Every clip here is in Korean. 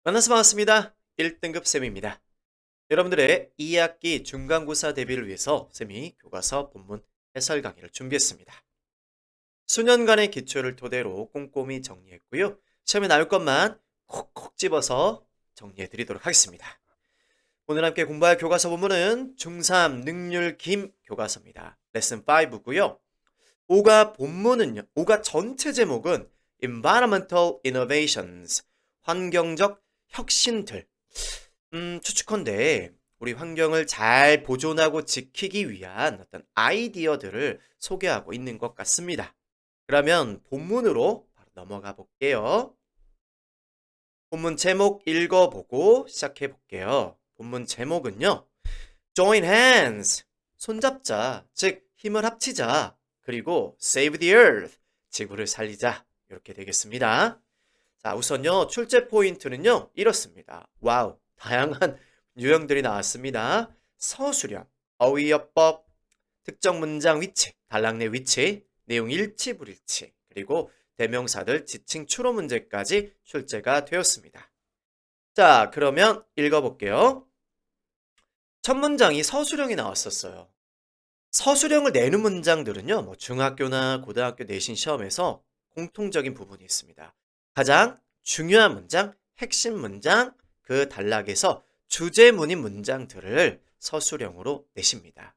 만나서 반갑습니다. 1등급 쌤입니다. 여러분들의 2학기 중간고사 대비를 위해서 쌤이 교과서 본문 해설 강의를 준비했습니다. 수년간의 기초를 토대로 꼼꼼히 정리했고요. 시험에 나올 것만 콕콕 집어서 정리해 드리도록 하겠습니다. 오늘 함께 공부할 교과서 본문은 중3 능률 김 교과서입니다. 레슨 5고요. 5가 전체 제목은 Environmental Innovations, 환경적 혁신들. 추측컨대 우리 환경을 잘 보존하고 지키기 위한 어떤 아이디어들을 소개하고 있는 것 같습니다. 그러면 본문으로 바로 넘어가 볼게요. 본문 제목 읽어보고 시작해 볼게요. 본문 제목은요. Join hands, 손잡자, 즉 힘을 합치자. 그리고 save the earth, 지구를 살리자. 이렇게 되겠습니다. 자, 우선요. 출제 포인트는요. 이렇습니다. 와우, 다양한 유형들이 나왔습니다. 서술형, 어휘어법, 특정 문장 위치, 단락 내 위치, 내용 일치 불일치, 그리고 대명사들 지칭 추론 문제까지 출제가 되었습니다. 자, 그러면 읽어볼게요. 첫 문장이 서술형이 나왔었어요. 서술형을 내는 문장들은요. 뭐 중학교나 고등학교 내신 시험에서 공통적인 부분이 있습니다. 가장 중요한 문장, 핵심 문장, 그 단락에서 주제문인 문장들을 서술형으로 내십니다.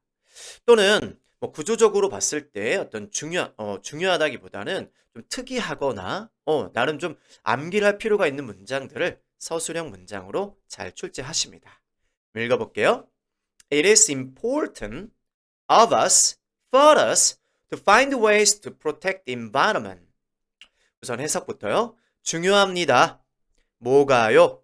또는 뭐 구조적으로 봤을 때 어떤 중요하다기보다는 좀 특이하거나 나름 좀 암기를 할 필요가 있는 문장들을 서술형 문장으로 잘 출제하십니다. 읽어볼게요. It is important of us, for us, to find ways to protect the environment. 우선 해석부터요. 중요합니다. 뭐가요?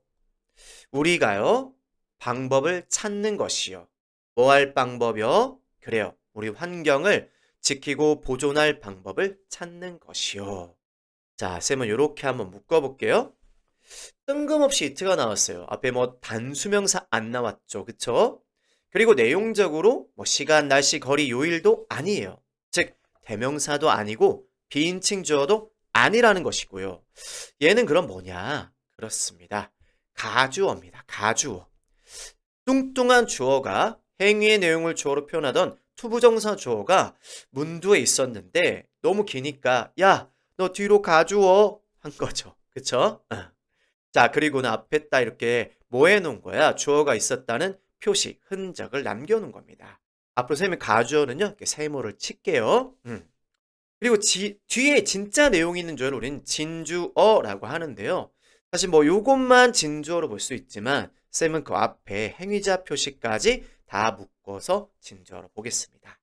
우리가요. 방법을 찾는 것이요. 뭐 할 방법이요? 그래요. 우리 환경을 지키고 보존할 방법을 찾는 것이요. 자, 쌤은 이렇게 한번 묶어볼게요. 뜬금없이 이트가 나왔어요. 앞에 뭐 단수명사 안 나왔죠. 그쵸? 그리고 내용적으로 뭐 시간, 날씨, 거리, 요일도 아니에요. 즉 대명사도 아니고 비인칭 주어도 아니라는 것이고요. 얘는 그럼 뭐냐? 그렇습니다. 가주어입니다. 가주어. 뚱뚱한 주어가 행위의 내용을 주어로 표현하던 투부정사 주어가 문두에 있었는데 너무 기니까 야, 너 뒤로 가주어 한 거죠. 그쵸? 자, 그리고는 앞에다 이렇게 뭐 해놓은 거야? 주어가 있었다는 표시, 흔적을 남겨놓은 겁니다. 앞으로 쌤이 가주어는요, 이렇게 세모를 칠게요. 그리고 뒤에 진짜 내용이 있는 주어를 우리는 진주어라고 하는데요. 사실 뭐 요것만 진주어로 볼 수 있지만 쌤은 그 앞에 행위자 표시까지 다 묶어서 진주어로 보겠습니다.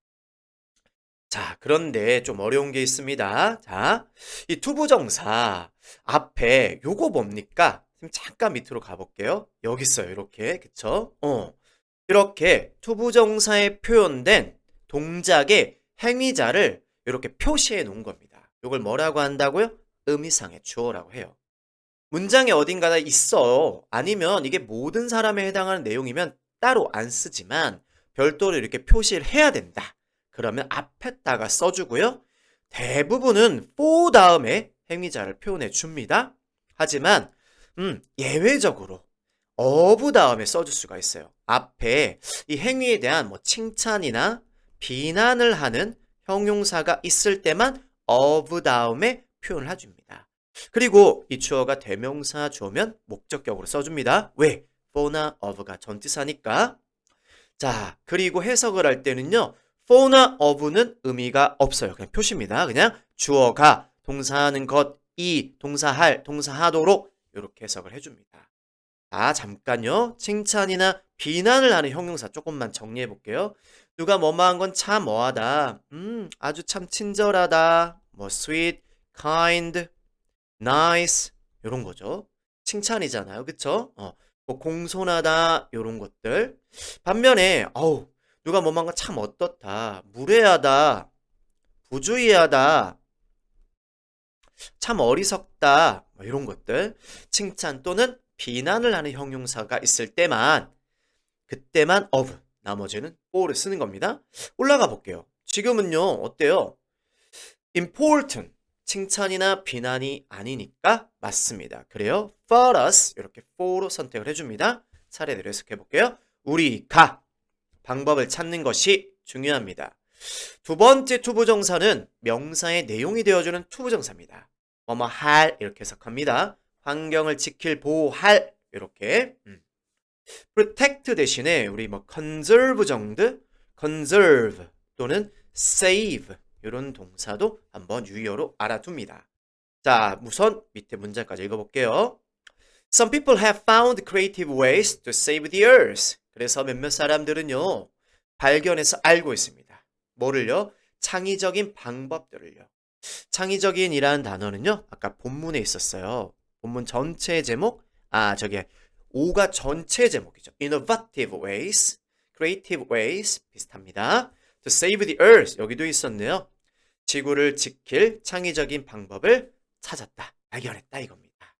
자, 그런데 좀 어려운 게 있습니다. 자, 이 투부정사 앞에 요거 뭡니까? 잠깐 밑으로 가볼게요. 여기 있어요. 이렇게. 그쵸? 이렇게 투부정사에 표현된 동작의 행위자를 이렇게 표시해 놓은 겁니다. 이걸 뭐라고 한다고요? 의미상의 주어라고 해요. 문장에 어딘가에 있어. 아니면 이게 모든 사람에 해당하는 내용이면 따로 안 쓰지만 별도로 이렇게 표시를 해야 된다. 그러면 앞에다가 써주고요. 대부분은 for 다음에 행위자를 표현해 줍니다. 하지만 예외적으로 of 다음에 써줄 수가 있어요. 앞에 이 행위에 대한 뭐 칭찬이나 비난을 하는 형용사가 있을 때만 of 다음에 표현을 해줍니다. 그리고 이 주어가 대명사 주어면 목적격으로 써줍니다. 왜? for나 of가 전치사니까. 자, 그리고 해석을 할 때는요. for나 of는 의미가 없어요. 그냥 표시입니다. 그냥 주어가 동사하는 것, 동사할, 동사하도록 이렇게 해석을 해줍니다. 자, 잠깐요. 칭찬이나 비난을 하는 형용사 조금만 정리해 볼게요. 누가 뭐뭐한 건 참 뭐하다. 아주 참 친절하다. 뭐 sweet, kind, nice 이런 거죠. 칭찬이잖아요. 그쵸? 뭐 공손하다 이런 것들. 반면에 누가 뭐뭐한 건 참 어떻다. 무례하다. 부주의하다. 참 어리석다. 뭐 이런 것들. 칭찬 또는 비난을 하는 형용사가 있을 때만 그때만 of, 나머지는 for를 쓰는 겁니다. 올라가 볼게요. 지금은요. 어때요? important, 칭찬이나 비난이 아니니까 맞습니다. 그래요. for us 이렇게 for로 선택을 해줍니다. 차례대로 해석해 볼게요. 우리가 방법을 찾는 것이 중요합니다. 두 번째 투부정사는 명사의 내용이 되어주는 투부정사입니다. 뭐뭐 할 이렇게 해석합니다. 환경을 지킬, 보호할 이렇게 protect 대신에 우리 뭐 conserve 정도, conserve 또는 save 이런 동사도 한번 유의어로 알아둡니다. 자, 우선 밑에 문장까지 읽어볼게요. Some people have found creative ways to save the earth. 그래서 몇몇 사람들은요, 발견해서 알고 있습니다. 뭐를요? 창의적인 방법들을요. 창의적인이라는 단어는요, 아까 본문에 있었어요. 본문 전체 제목, 저게 5가 전체 제목이죠. Innovative ways, creative ways 비슷합니다. To save the earth 여기도 있었네요. 지구를 지킬 창의적인 방법을 찾았다, 발견했다 이겁니다.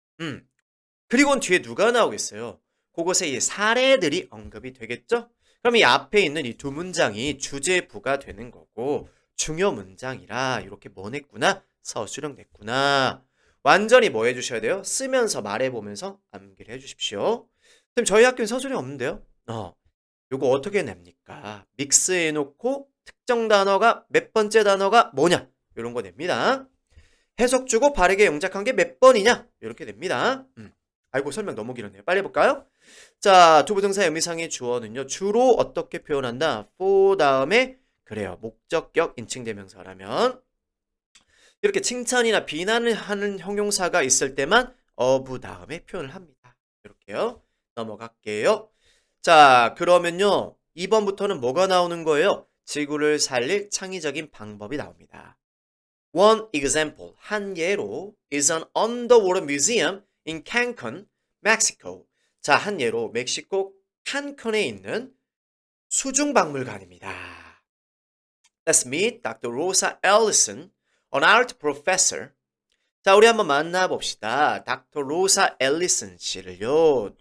그리고 뒤에 누가 나오겠어요? 그곳에 이 사례들이 언급이 되겠죠? 그럼 이 앞에 있는 이 두 문장이 주제부가 되는 거고 중요 문장이라 이렇게 뭐 냈구나? 서술형 냈구나. 완전히 뭐 해주셔야 돼요? 쓰면서 말해보면서 암기를 해주십시오. 그럼 저희 학교는 서술형 없는데요? 요거 어떻게 냅니까? 믹스해놓고 특정 단어가 몇 번째 단어가 뭐냐? 이런 거 냅니다. 해석 주고 바르게 영작한 게 몇 번이냐? 이렇게 냅니다. 아이고 설명 너무 길었네요. 빨리 해볼까요? 자, 투부정사의 의미상의 주어는요. 주로 어떻게 표현한다? for 다음에 그래요. 목적격 인칭대명사라면 이렇게 칭찬이나 비난을 하는 형용사가 있을 때만 of 다음에 표현을 합니다. 이렇게요. 넘어갈게요. 자, 그러면요. 2번부터는 뭐가 나오는 거예요? 지구를 살릴 창의적인 방법이 나옵니다. One example, 한 예로 is an underwater museum in Cancun, Mexico. 자, 한 예로 멕시코 칸쿤에 있는 수중박물관입니다. Let's meet Dr. Rosa Ellison, an art professor. 자, 우리 한번 만나봅시다. Dr. Rosa Ellison 씨를요.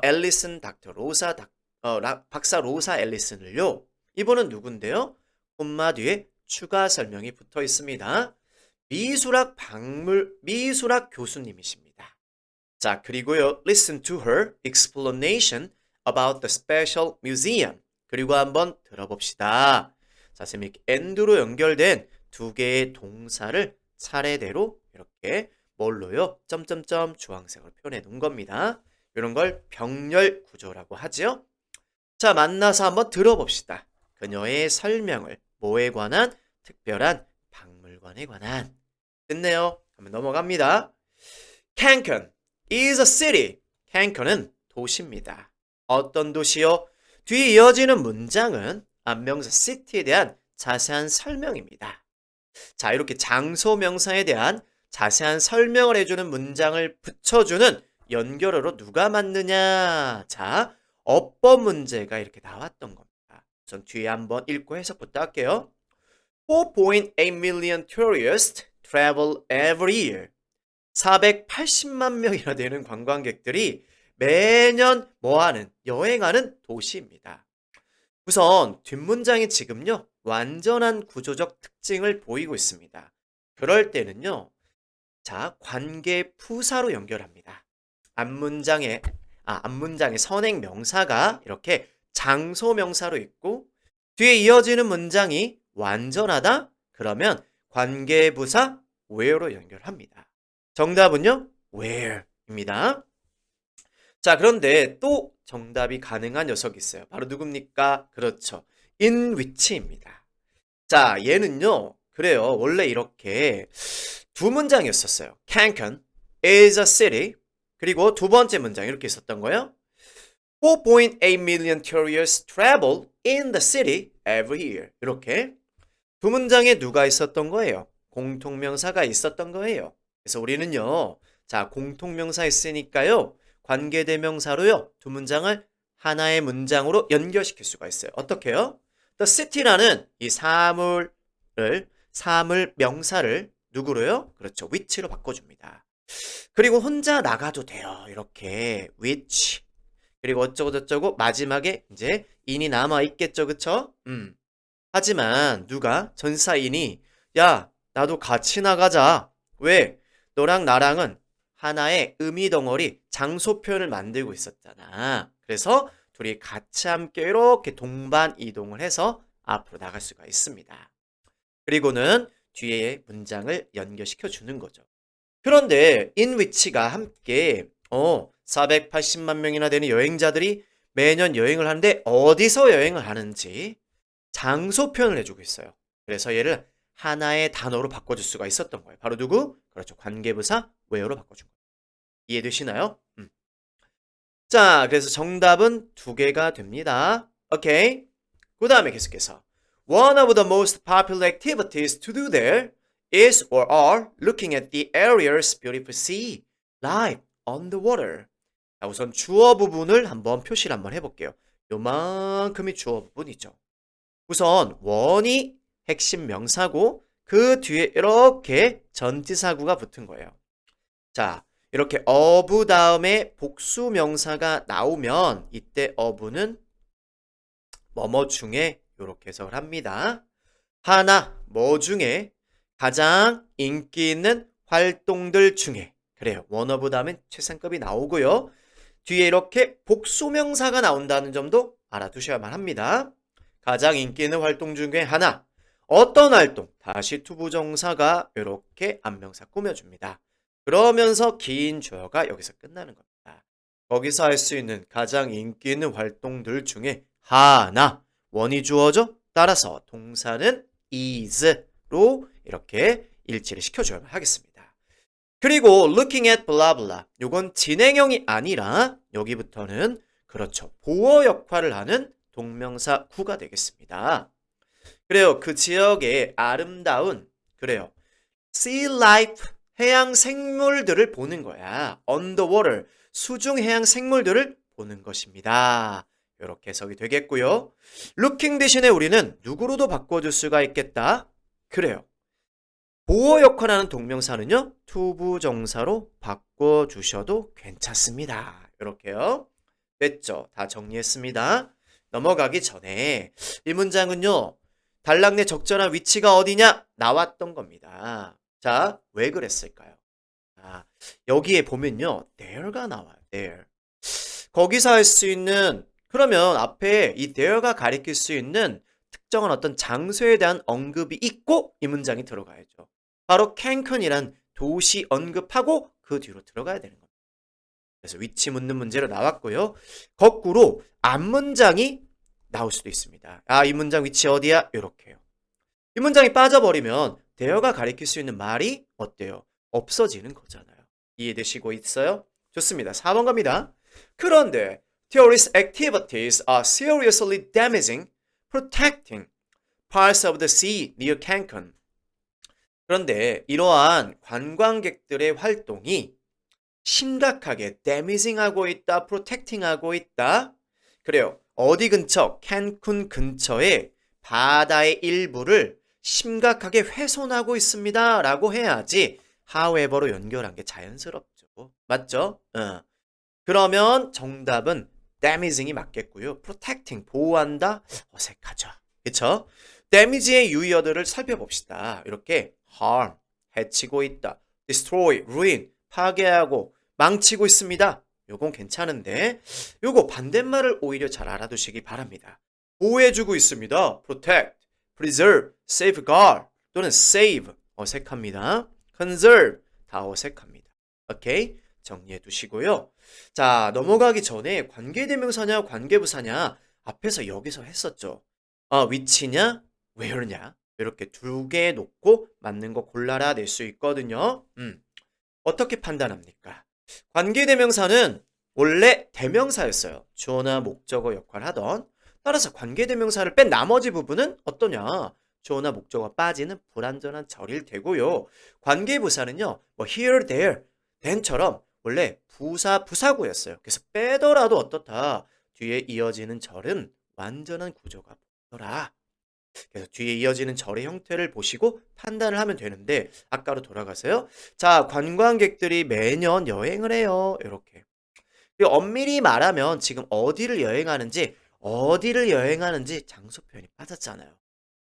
앨리슨 닥터 로사 박사 로사 앨리슨을요. 이분은 누군데요? 콤마 뒤에 추가 설명이 붙어 있습니다. 미술학 교수님이십니다. 자, 그리고요. Listen to her explanation about the special museum. 그리고 한번 들어봅시다. 자, 선생님이 and로 연결된 두 개의 동사를 차례대로 이렇게 뭘로요? 점점점 주황색으로 표현해 놓은 겁니다. 이런 걸 병렬 구조라고 하죠. 자, 만나서 한번 들어봅시다. 그녀의 설명을 뭐에 관한? 특별한 박물관에 관한. 됐네요. 한번 넘어갑니다. Cancun is a city. 캔쿤은 도시입니다. 어떤 도시요? 뒤에 이어지는 문장은 안명사 city에 대한 자세한 설명입니다. 자, 이렇게 장소 명사에 대한 자세한 설명을 해주는 문장을 붙여주는 연결어로 누가 맞느냐? 자, 어법 문제가 이렇게 나왔던 겁니다. 우선 뒤에 한번 읽고 해석부터 할게요. 4.8 million tourists travel every year. 480만 명이나 되는 관광객들이 매년 뭐하는? 여행하는 도시입니다. 우선 뒷문장이 지금요. 완전한 구조적 특징을 보이고 있습니다. 그럴 때는요. 자, 관계 부사로 연결합니다. 앞문장의 선행 명사가 이렇게 장소 명사로 있고 뒤에 이어지는 문장이 완전하다? 그러면 관계 부사 where로 연결합니다. 정답은요? where입니다. 자, 그런데 또 정답이 가능한 녀석이 있어요. 바로 누굽니까? 그렇죠. in which입니다. 자, 얘는요. 그래요. 원래 이렇게 두 문장이었었어요. Cancun is a city. 그리고 두 번째 문장 이렇게 있었던 거예요. 4.8 million tourists travel in the city every year. 이렇게 두 문장에 누가 있었던 거예요? 공통명사가 있었던 거예요. 그래서 우리는요. 자, 공통명사 있으니까요. 관계대명사로요. 두 문장을 하나의 문장으로 연결시킬 수가 있어요. 어떻게요? The city라는 이 사물 명사를 누구로요? 그렇죠. which로 바꿔줍니다. 그리고 혼자 나가도 돼요. 이렇게 which 그리고 어쩌고 저쩌고 마지막에 이제 in이 남아 있겠죠. 그쵸? 하지만 누가? 전사인이 야 나도 같이 나가자 왜? 너랑 나랑은 하나의 의미 덩어리 장소 표현을 만들고 있었잖아. 그래서 둘이 같이 함께 이렇게 동반 이동을 해서 앞으로 나갈 수가 있습니다. 그리고는 뒤에 문장을 연결시켜 주는 거죠. 그런데 in which가 함께 480만 명이나 되는 여행자들이 매년 여행을 하는데 어디서 여행을 하는지 장소 표현을 해주고 있어요. 그래서 얘를 하나의 단어로 바꿔줄 수가 있었던 거예요. 바로 누구? 그렇죠. 관계부사 where로 바꿔준 거예요. 이해되시나요? 자, 그래서 정답은 두 개가 됩니다. 오케이. 그 다음에 계속해서 One of the most popular activities to do there is or are looking at the area's beautiful sea, life on the water. 자, 우선 주어 부분을 한번 표시를 한번 해볼게요. 요만큼이 주어 부분이죠. 우선 원이 핵심 명사고 그 뒤에 이렇게 전치사구가 붙은 거예요. 자, 이렇게 of 다음에 복수 명사가 나오면 이때 of는 뭐뭐 중에 이렇게 해석을 합니다. 하나, 뭐 중에 가장 인기 있는 활동들 중에 그래요. one of 다음엔 최상급이 나오고요. 뒤에 이렇게 복수명사가 나온다는 점도 알아두셔야만 합니다. 가장 인기 있는 활동 중에 하나. 어떤 활동? 다시 투부정사가 이렇게 안명사 꾸며줍니다. 그러면서 긴 주어가 여기서 끝나는 겁니다. 거기서 할 수 있는 가장 인기 있는 활동들 중에 하나. 원이 주어죠? 따라서 동사는 is로 이렇게 일치를 시켜줘야만 하겠습니다. 그리고 looking at blah blah 요건 진행형이 아니라 여기부터는 그렇죠. 보어 역할을 하는 동명사 구가 되겠습니다. 그래요. 그 지역의 아름다운 그래요. sea life 해양 생물들을 보는 거야. on the water 수중 해양 생물들을 보는 것입니다. 이렇게 해석이 되겠고요. looking 대신에 우리는 누구로도 바꿔줄 수가 있겠다. 그래요. 보어 역할하는 동명사는요. 투부정사로 바꿔주셔도 괜찮습니다. 이렇게요. 됐죠? 다 정리했습니다. 넘어가기 전에 이 문장은요. 단락내 적절한 위치가 어디냐? 나왔던 겁니다. 자, 왜 그랬을까요? 여기에 보면요. there가 나와요. there. 거기서 할 수 있는 그러면 앞에 이 there가 가리킬 수 있는 특정한 어떤 장소에 대한 언급이 있고 이 문장이 들어가야죠. 바로 캔쿤이란 도시 언급하고 그 뒤로 들어가야 되는 겁니다. 그래서 위치 묻는 문제로 나왔고요. 거꾸로 앞문장이 나올 수도 있습니다. 이 문장 위치 어디야? 이렇게요. 이 문장이 빠져버리면 there가 가리킬 수 있는 말이 어때요? 없어지는 거잖아요. 이해되시고 있어요? 좋습니다. 4번 갑니다. 그런데 terrorist activities are seriously damaging, protecting parts of the sea near Cancun. 그런데 이러한 관광객들의 활동이 심각하게 damaging하고 있다, protecting하고 있다. 그래요. 어디 근처? 캔쿤 근처에 바다의 일부를 심각하게 훼손하고 있습니다. 라고 해야지 however로 연결한 게 자연스럽죠. 맞죠? 그러면 정답은 damaging이 맞겠고요. protecting, 보호한다? 어색하죠. 그쵸? damage의 유의어들을 살펴봅시다. 이렇게 harm, 해치고 있다. destroy, ruin, 파괴하고 망치고 있습니다. 요건 괜찮은데 요거 반대말을 오히려 잘 알아두시기 바랍니다. 보호해주고 있습니다. protect, preserve, safeguard 또는 save 어색합니다. conserve 다 어색합니다. 오케이? 정리해 두시고요. 자, 넘어가기 전에 관계대명사냐 관계부사냐 앞에서 여기서 했었죠. 위치냐 where냐 이렇게 두 개 놓고 맞는 거 골라라 낼 수 있거든요. 어떻게 판단합니까? 관계대명사는 원래 대명사였어요. 주어나 목적어 역할을 하던. 따라서 관계대명사를 뺀 나머지 부분은 어떠냐? 주어나 목적어가 빠지는 불완전한 절일 되고요. 관계부사는요. 뭐 here, there, then처럼 원래 부사구였어요. 그래서 빼더라도 어떻다? 뒤에 이어지는 절은 완전한 구조가 보더라. 그래서 뒤에 이어지는 절의 형태를 보시고 판단을 하면 되는데 아까로 돌아가세요. 자, 관광객들이 매년 여행을 해요. 이렇게. 그리고 엄밀히 말하면 지금 어디를 여행하는지 장소 표현이 빠졌잖아요.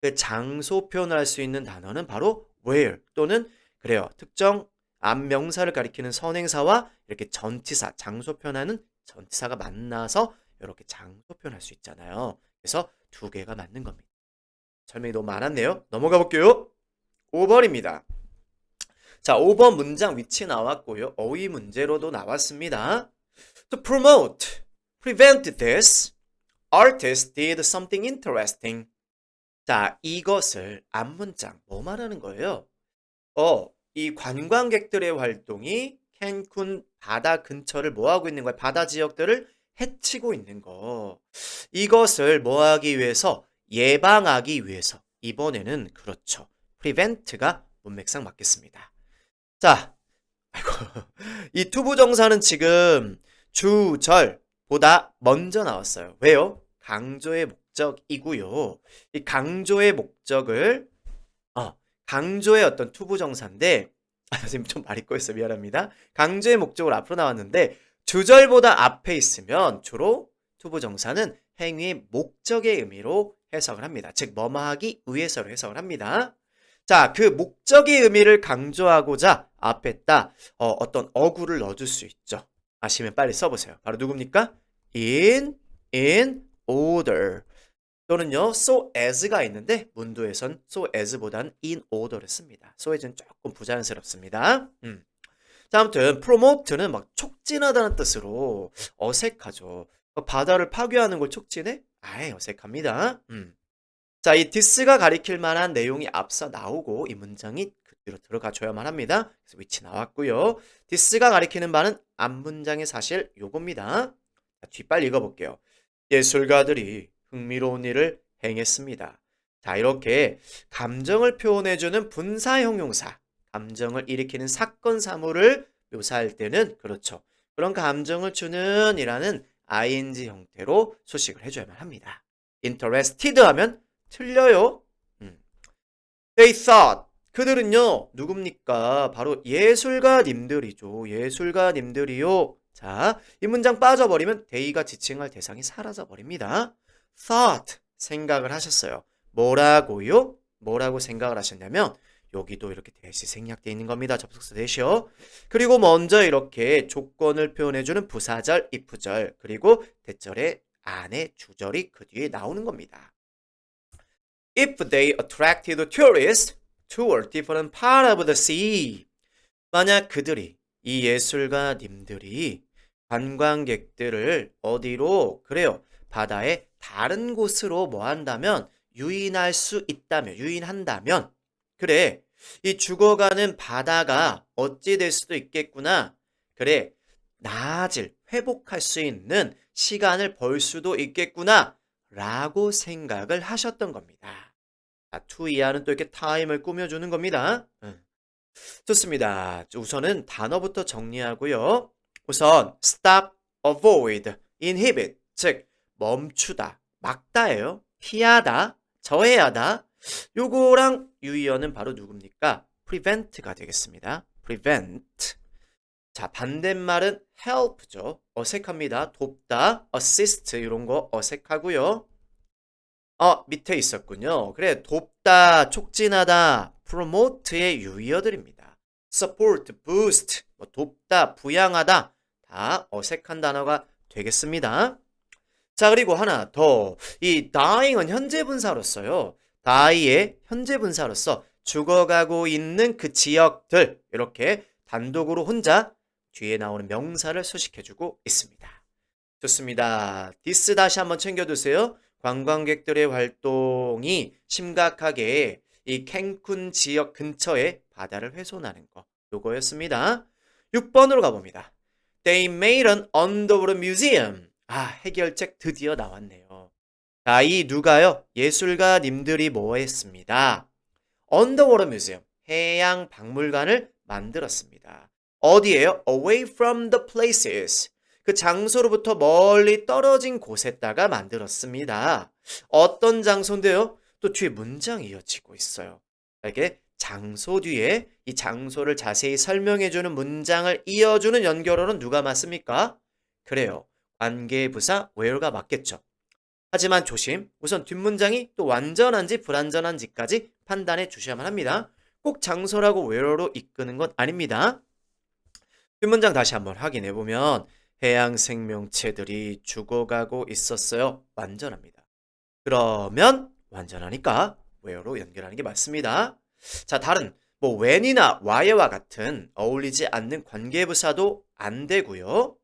그 장소 표현을 할 수 있는 단어는 바로 where 또는 그래요. 특정 앞명사를 가리키는 선행사와 이렇게 전치사, 장소 표현하는 전치사가 만나서 이렇게 장소 표현할 수 있잖아요. 그래서 두 개가 맞는 겁니다. 설명이 너무 많았네요. 넘어가 볼게요. 5번입니다. 자, 5번 문장 위치 나왔고요. 어휘 문제로도 나왔습니다. To promote, prevent this, artist did something interesting. 자, 이것을 앞문장 뭐 말하는 거예요? 이 관광객들의 활동이 캔쿤 바다 근처를 뭐 하고 있는 거야? 바다 지역들을 해치고 있는 거. 이것을 뭐 하기 위해서? 예방하기 위해서. 이번에는 그렇죠. prevent가 문맥상 맞겠습니다. 자, 아이고. 이 투부정사는 지금 주절보다 먼저 나왔어요. 왜요? 강조의 목적이고요. 이 강조의 목적을 강조의 어떤 투부정사인데 선생님 좀 말이 꼬였어요. 미안합니다. 강조의 목적으로 앞으로 나왔는데 주절보다 앞에 있으면 주로 투부정사는 행위의 목적의 의미로 해석을 합니다. 즉 뭐뭐하기 위해서로 해석을 합니다. 자, 그 목적의 의미를 강조하고자 앞에다 어떤 어구를 넣어줄 수 있죠. 아시면 빨리 써보세요. 바로 누굽니까? in order 또는요 so as가 있는데 문도에선 so as보단 in order를 씁니다. so as는 조금 부자연스럽습니다. 자, 아무튼 promote는 막 촉진하다는 뜻으로 어색하죠. 바다를 파괴하는 걸 촉진해? 아예 어색합니다. 자, 이 this가 가리킬 만한 내용이 앞서 나오고 이 문장이 그대로 들어가 줘야만 합니다. 그래서 위치 나왔고요. this가 가리키는 바는 앞문장의 사실 요겁니다. 자, 뒤 빨리 읽어볼게요. 예술가들이 흥미로운 일을 행했습니다. 자, 이렇게 감정을 표현해주는 분사 형용사, 감정을 일으키는 사건 사물을 묘사할 때는 그렇죠. 그런 감정을 주는 이라는 ing 형태로 수식을 해줘야만 합니다. interested 하면 틀려요. They thought. 그들은요, 누굽니까? 바로 예술가님들이죠. 예술가님들이요. 자, 이 문장 빠져버리면 they가 지칭할 대상이 사라져버립니다. thought, 생각을 하셨어요. 뭐라고요? 뭐라고 생각을 하셨냐면 여기도 이렇게 대시 생략되어 있는 겁니다. 접속사 대시요. 그리고 먼저 이렇게 조건을 표현해주는 부사절, if절, 그리고 대절의 안에 주절이 그 뒤에 나오는 겁니다. If they attracted tourists to a different part of the sea. 만약 그들이, 이 예술가님들이 관광객들을 어디로? 그래요. 바다의 다른 곳으로 뭐 한다면? 유인할 수 있다면, 유인한다면. 그래, 이 죽어가는 바다가 어찌 될 수도 있겠구나. 그래, 나아질, 회복할 수 있는 시간을 벌 수도 있겠구나. 라고 생각을 하셨던 겁니다. 자, to 이하는 또 이렇게 time을 꾸며주는 겁니다. 좋습니다. 우선은 단어부터 정리하고요. 우선 stop, avoid, inhibit, 즉 멈추다, 막다예요. 피하다, 저해하다. 요거랑 유의어는 바로 누굽니까? prevent가 되겠습니다. prevent. 자, 반대말은 help죠. 어색합니다. 돕다, assist 이런 거 어색하고요. 밑에 있었군요. 그래, 돕다, 촉진하다, promote의 유의어들입니다. support, boost, 뭐 돕다, 부양하다 다 어색한 단어가 되겠습니다. 자, 그리고 하나 더. 이 dying은 현재 분사로서요. die의 현재 분사로서 죽어가고 있는 그 지역들 이렇게 단독으로 혼자 뒤에 나오는 명사를 수식해주고 있습니다. 좋습니다. this 다시 한번 챙겨두세요. 관광객들의 활동이 심각하게 이 캔쿤 지역 근처에 바다를 훼손하는 거 요거였습니다. 6번으로 가봅니다. They made an underwater museum. 해결책 드디어 나왔네요. 자, 이 누가요? 예술가님들이 뭐 했습니다? underwater museum, 해양 박물관을 만들었습니다. 어디에요? Away from the places. 그 장소로부터 멀리 떨어진 곳에다가 만들었습니다. 어떤 장소인데요? 또 뒤에 문장이 이어지고 있어요. 이렇게 장소 뒤에 이 장소를 자세히 설명해주는 문장을 이어주는 연결어는 누가 맞습니까? 그래요. 관계부사 where가 맞겠죠. 하지만 조심. 우선 뒷문장이 또 완전한지 불완전한지까지 판단해 주셔야만 합니다. 꼭 장소라고 where로 이끄는 건 아닙니다. 뒷문장 다시 한번 확인해 보면 해양 생명체들이 죽어가고 있었어요. 완전합니다. 그러면 완전하니까 where로 연결하는 게 맞습니다. 자, 다른 when이나 why와 같은 어울리지 않는 관계부사도 안 되고요.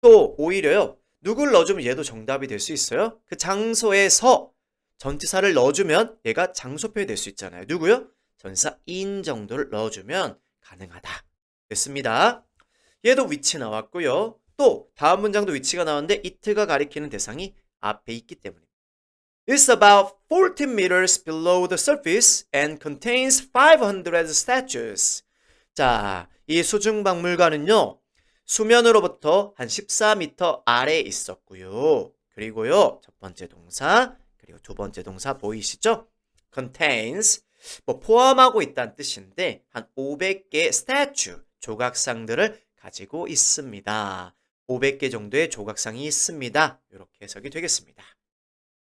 또 오히려요. 누굴 넣어주면 얘도 정답이 될 수 있어요. 그 장소에서 전치사를 넣어주면 얘가 장소표현이 될 수 있잖아요. 누구요? 전사 in 정도를 넣어주면 가능하다. 됐습니다. 얘도 위치 나왔고요. 또 다음 문장도 위치가 나왔는데 it가 가리키는 대상이 앞에 있기 때문입니다. It's about 14 meters below the surface and contains 500 statues. 자, 이 수중박물관은요. 수면으로부터 한 14m 아래에 있었고요. 그리고요. 첫 번째 동사, 그리고 두 번째 동사 보이시죠? contains, 포함하고 있다는 뜻인데 한 500개의 statue, 조각상들을 가지고 있습니다. 500개 정도의 조각상이 있습니다. 이렇게 해석이 되겠습니다.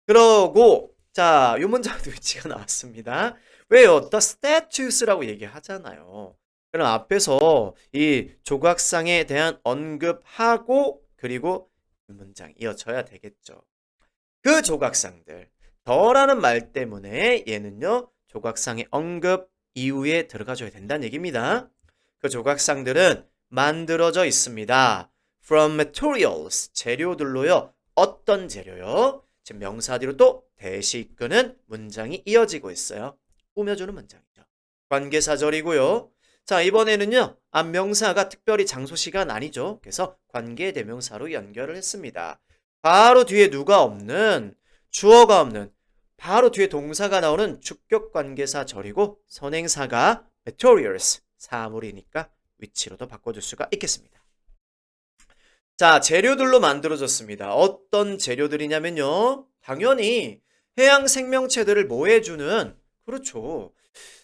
그러고 자, 이 문장도 위치가 나왔습니다. 왜요? The statues라고 얘기하잖아요. 그럼 앞에서 이 조각상에 대한 언급하고 그리고 이 문장 이어져야 되겠죠. 그 조각상들 더라는 말 때문에 얘는요. 조각상의 언급 이후에 들어가줘야 된다는 얘기입니다. 그 조각상들은 만들어져 있습니다. From materials, 재료들로요. 어떤 재료요? 지금 명사 뒤로 또 대시 이끄는 문장이 이어지고 있어요. 꾸며주는 문장이죠. 관계사절이고요. 자, 이번에는요. 앞명사가 특별히 장소시간 아니죠. 그래서 관계대명사로 연결을 했습니다. 바로 뒤에 누가 없는, 주어가 없는, 바로 뒤에 동사가 나오는 주격관계사절이고 선행사가 materials, 사물이니까 위치로도 바꿔줄 수가 있겠습니다. 자, 재료들로 만들어졌습니다. 어떤 재료들이냐면요. 당연히 해양 생명체들을 뭐 해주는, 그렇죠.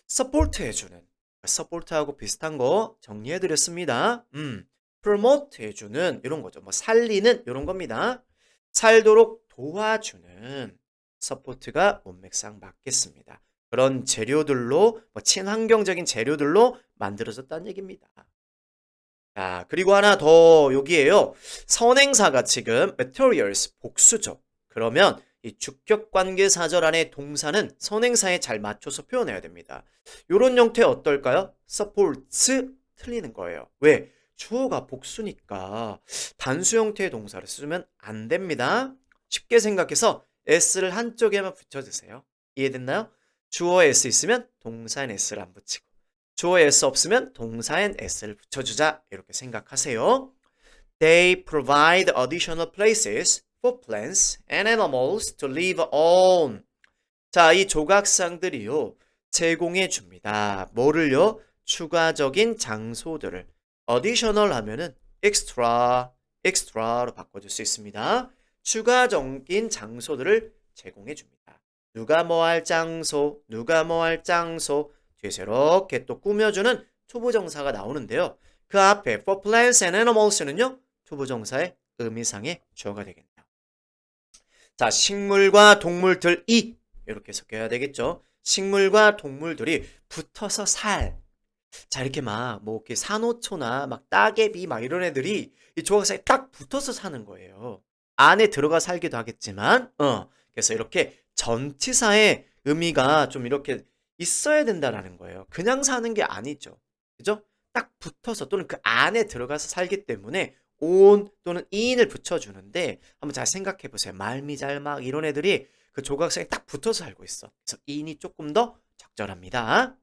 서포트 해주는, 서포트하고 비슷한 거 정리해드렸습니다. promote 해주는 이런 거죠. 살리는 이런 겁니다. 살도록 도와주는 서포트가 문맥상 맞겠습니다. 그런 재료들로 친환경적인 재료들로 만들어졌다는 얘기입니다. 자, 그리고 하나 더 여기에요. 선행사가 지금 materials 복수죠. 그러면 이 주격관계사절 안에 동사는 선행사에 잘 맞춰서 표현해야 됩니다. 이런 형태 어떨까요? supports 틀리는 거예요. 왜? 주어가 복수니까 단수 형태의 동사를 쓰면 안 됩니다. 쉽게 생각해서 s를 한쪽에만 붙여주세요. 이해됐나요? 주어에 s 있으면 동사엔 s를 안 붙이고 주어에 s 없으면 동사엔 s를 붙여주자 이렇게 생각하세요. They provide additional places for plants and animals to live on. 자, 이 조각상들이요. 제공해 줍니다. 뭐를요? 추가적인 장소들을. additional 하면은 extra로 바꿔줄 수 있습니다. 추가적인 장소들을 제공해 줍니다. 누가 뭐 할 장소, 누가 뭐 할 장소. 뒤에서 이렇게 또 꾸며주는 투부정사가 나오는데요. 그 앞에 for plants and animals는요. 투부정사의 의미상의 주어가 되겠네요. 자, 식물과 동물들이 이렇게 섞여야 되겠죠. 식물과 동물들이 붙어서 살. 자, 이렇게 이렇게 산호초나 따개비 이런 애들이 이 조각상에 딱 붙어서 사는 거예요. 안에 들어가 살기도 하겠지만, 그래서 이렇게 전치사의 의미가 좀 이렇게 있어야 된다라는 거예요. 그냥 사는 게 아니죠. 그죠? 딱 붙어서 또는 그 안에 들어가서 살기 때문에 on 또는 in을 붙여주는데 한번 잘 생각해 보세요. 말미잘막 이런 애들이 그 조각상에 딱 붙어서 살고 있어. 그래서 in이 조금 더 적절합니다.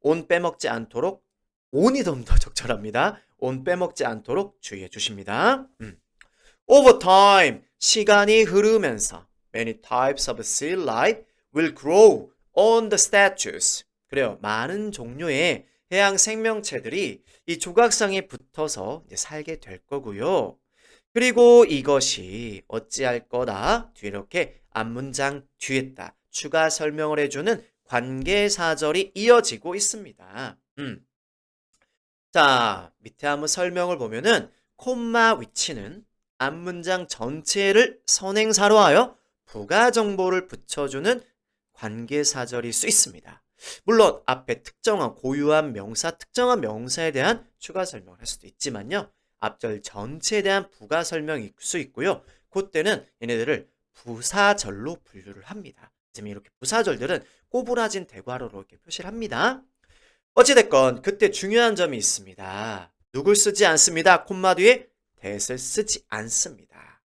on 빼먹지 않도록 on이 좀 더 적절합니다. on 빼먹지 않도록 주의해 주십니다. Over time, 시간이 흐르면서 many types of sea life will grow on the statues. 그래요. 많은 종류의 해양 생명체들이 이 조각상에 붙어서 이제 살게 될 거고요. 그리고 이것이 어찌할 거다. 뒤에 이렇게 앞문장 뒤에다 추가 설명을 해주는 관계사절이 이어지고 있습니다. 자, 밑에 한번 설명을 보면은 콤마 위치는 앞문장 전체를 선행사로 하여 부가 정보를 붙여주는 관계사절일 수 있습니다. 물론 앞에 특정한 고유한 명사, 특정한 명사에 대한 추가 설명을 할 수도 있지만요. 앞절 전체에 대한 부가 설명이 있을 수 있고요. 그때는 얘네들을 부사절로 분류를 합니다. 지금 이렇게 부사절들은 꼬부라진 대괄호로 이렇게 표시를 합니다. 어찌됐건 그때 중요한 점이 있습니다. 누굴 쓰지 않습니다. 콤마 뒤에 that을 쓰지 않습니다.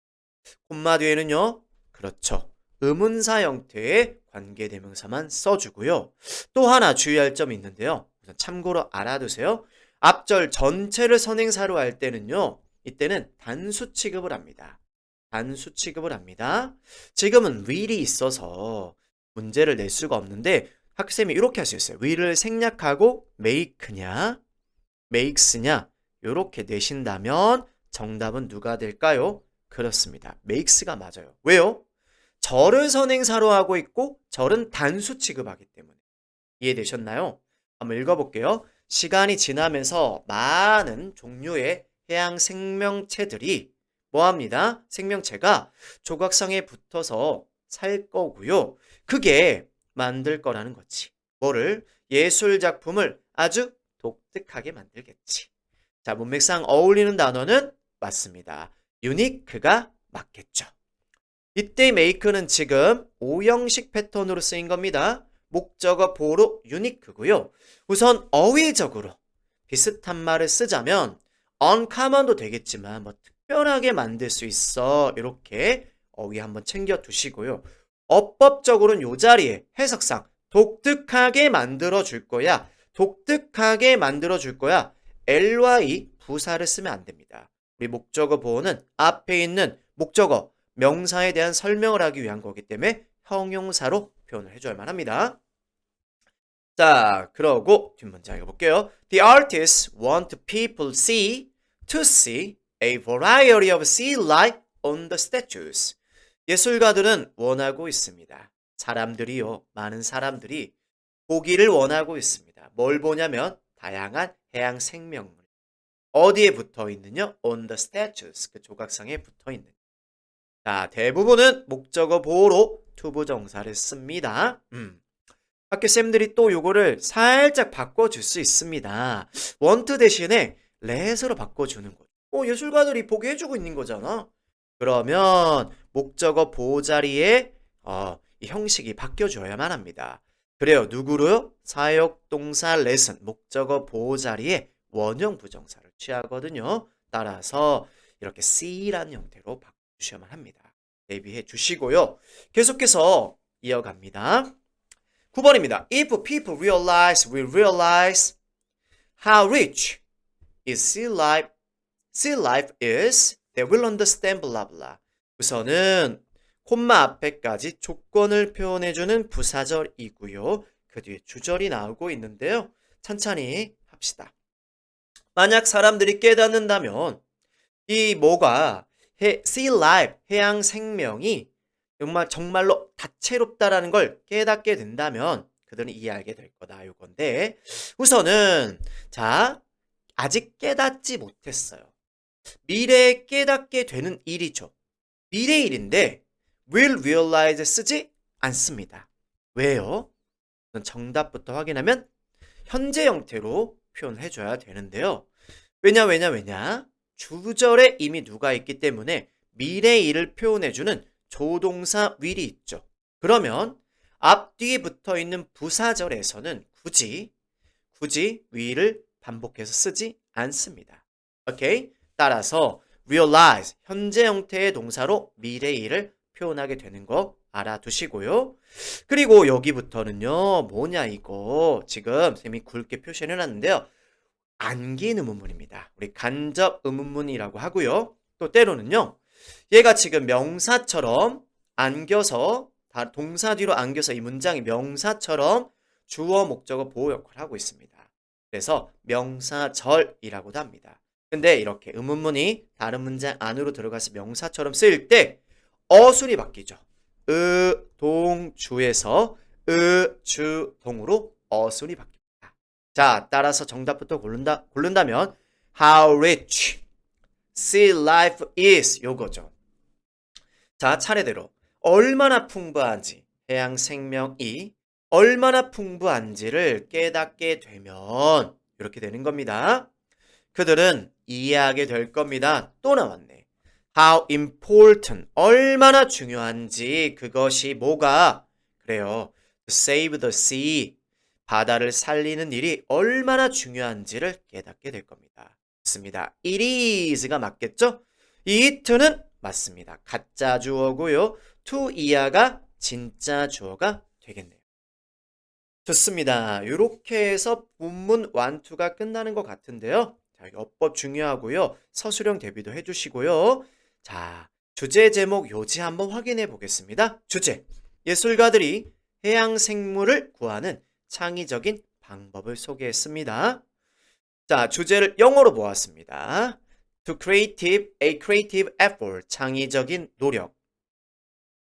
콤마 뒤에는요. 그렇죠. 의문사 형태의 관계대명사만 써주고요. 또 하나 주의할 점이 있는데요. 우선 참고로 알아두세요. 앞절 전체를 선행사로 할 때는요. 이때는 단수 취급을 합니다. 단수 취급을 합니다. 지금은 will이 있어서 문제를 낼 수가 없는데 학생이 이렇게 할 수 있어요. will을 생략하고 make냐, makes냐 이렇게 내신다면 정답은 누가 될까요? 그렇습니다. makes가 맞아요. 왜요? 절을 선행사로 하고 있고 절은 단수 취급하기 때문에. 이해되셨나요? 한번 읽어볼게요. 시간이 지나면서 많은 종류의 해양 생명체들이 뭐합니다? 생명체가 조각상에 붙어서 살 거고요. 그게 만들 거라는 거지. 뭐를? 예술 작품을 아주 독특하게 만들겠지. 자, 문맥상 어울리는 단어는 맞습니다. unique가 맞겠죠. 이때 make는 지금 5형식 패턴으로 쓰인 겁니다. 목적어 보호로 unique고요. 우선 어휘적으로 비슷한 말을 쓰자면 uncommon도 되겠지만 뭐 특별하게 만들 수 있어. 이렇게 어휘 한번 챙겨 두시고요. 어법적으로는 요 자리에 해석상 독특하게 만들어 줄 거야. 독특하게 만들어 줄 거야. ly 부사를 쓰면 안 됩니다. 우리 목적어 보호는 앞에 있는 목적어 명사에 대한 설명을 하기 위한 거기 때문에 형용사로 표현을 해줘야만 합니다. 자, 그러고 뒷문장 읽어볼게요. The artists want people to see a variety of sea life on the statues. 예술가들은 원하고 있습니다. 사람들이요, 많은 사람들이 보기를 원하고 있습니다. 뭘 보냐면 다양한 해양 생명물. 어디에 붙어 있느냐? On the statues. 그 조각상에 붙어 있는. 자, 대부분은 목적어 보호로 투부정사를 씁니다. 학교쌤들이 또 요거를 살짝 바꿔줄 수 있습니다. want 대신에 let으로 바꿔주는 거죠. 예술가들이 보게 해주고 있는 거잖아. 그러면 목적어 보호 자리에 이 형식이 바뀌어줘야만 합니다. 그래요. 누구로요? 사역동사 let은 목적어 보호 자리에 원형 부정사를 취하거든요. 따라서 이렇게 see라는 형태로 바꿔주셔야만 합니다. 대비해 주시고요. 계속해서 이어갑니다. 9번입니다. If people will realize how rich sea life is, they will understand blah blah. 우선은 콤마 앞에까지 조건을 표현해주는 부사절이고요. 그 뒤에 주절이 나오고 있는데요. 천천히 합시다. 만약 사람들이 깨닫는다면 이 뭐가 sea life, 해양 생명이 정말로 다채롭다라는 걸 깨닫게 된다면 그들은 이해하게 될 거다. 요건데 우선은 자 아직 깨닫지 못했어요. 미래에 깨닫게 되는 일이죠. 미래 일인데 will realize 쓰지 않습니다. 왜요? 정답부터 확인하면 현재 형태로 표현해줘야 되는데요. 왜냐? 주절에 이미 누가 있기 때문에 미래 일을 표현해주는 조동사 will이 있죠. 그러면 앞뒤에 붙어있는 부사절에서는 굳이 will을 반복해서 쓰지 않습니다. 오케이? 따라서 realize, 현재 형태의 동사로 미래 일을 표현하게 되는 거 알아두시고요. 그리고 여기부터는요. 뭐냐 이거 지금 쌤이 굵게 표시해놨는데요. 안긴 의문문입니다. 우리 간접 의문문이라고 하고요. 또 때로는요. 얘가 지금 명사처럼 안겨서 동사 뒤로 안겨서 이 문장이 명사처럼 주어 목적어 보호 역할을 하고 있습니다. 그래서 명사절이라고도 합니다. 근데 이렇게 의문문이 다른 문장 안으로 들어가서 명사처럼 쓰일 때 어순이 바뀌죠. 동주에서 주동으로 어순이 바뀝니다. 자, 따라서 정답부터 고른다면 How rich sea life is 요거죠. 자, 차례대로 얼마나 풍부한지 해양 생명이 얼마나 풍부한지를 깨닫게 되면 이렇게 되는 겁니다. 그들은 이해하게 될 겁니다. 또 나왔네. How important, 얼마나 중요한지 그것이 뭐가 그래요. To save the sea, 바다를 살리는 일이 얼마나 중요한지를 깨닫게 될 겁니다. 맞습니다. It is가 맞겠죠? it는 맞습니다. 가짜 주어고요. to 이하가 진짜 주어가 되겠네요. 좋습니다. 이렇게 해서 본문 1, 2가 끝나는 것 같은데요. 자, 여기 어법 중요하고요. 서술형 대비도 해주시고요. 자, 주제 제목 요지 한번 확인해 보겠습니다. 주제, 예술가들이 해양 생물을 구하는 창의적인 방법을 소개했습니다. 자, 주제를 영어로 보았습니다. To creative, a creative effort, 창의적인 노력.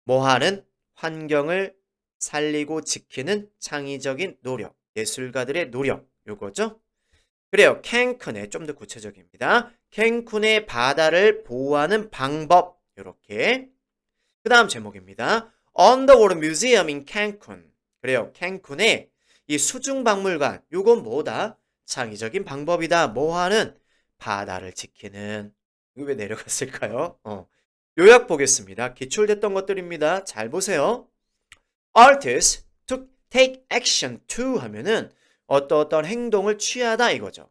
뭐하는 환경을 살리고 지키는 창의적인 노력, 예술가들의 노력, 요거죠. 그래요. 캔쿤의 좀 더 구체적입니다. 캔쿤의 바다를 보호하는 방법, 요렇게. 그 다음 제목입니다. Underwater Museum in Cancun. 그래요. 캔쿤의 이 수중박물관, 요건 뭐다? 창의적인 방법이다. 뭐하는? 바다를 지키는. 이거 왜 내려갔을까요? 요약 보겠습니다. 기출됐던 것들입니다. 잘 보세요. Artists to take action to 하면은 어떤 행동을 취하다 이거죠.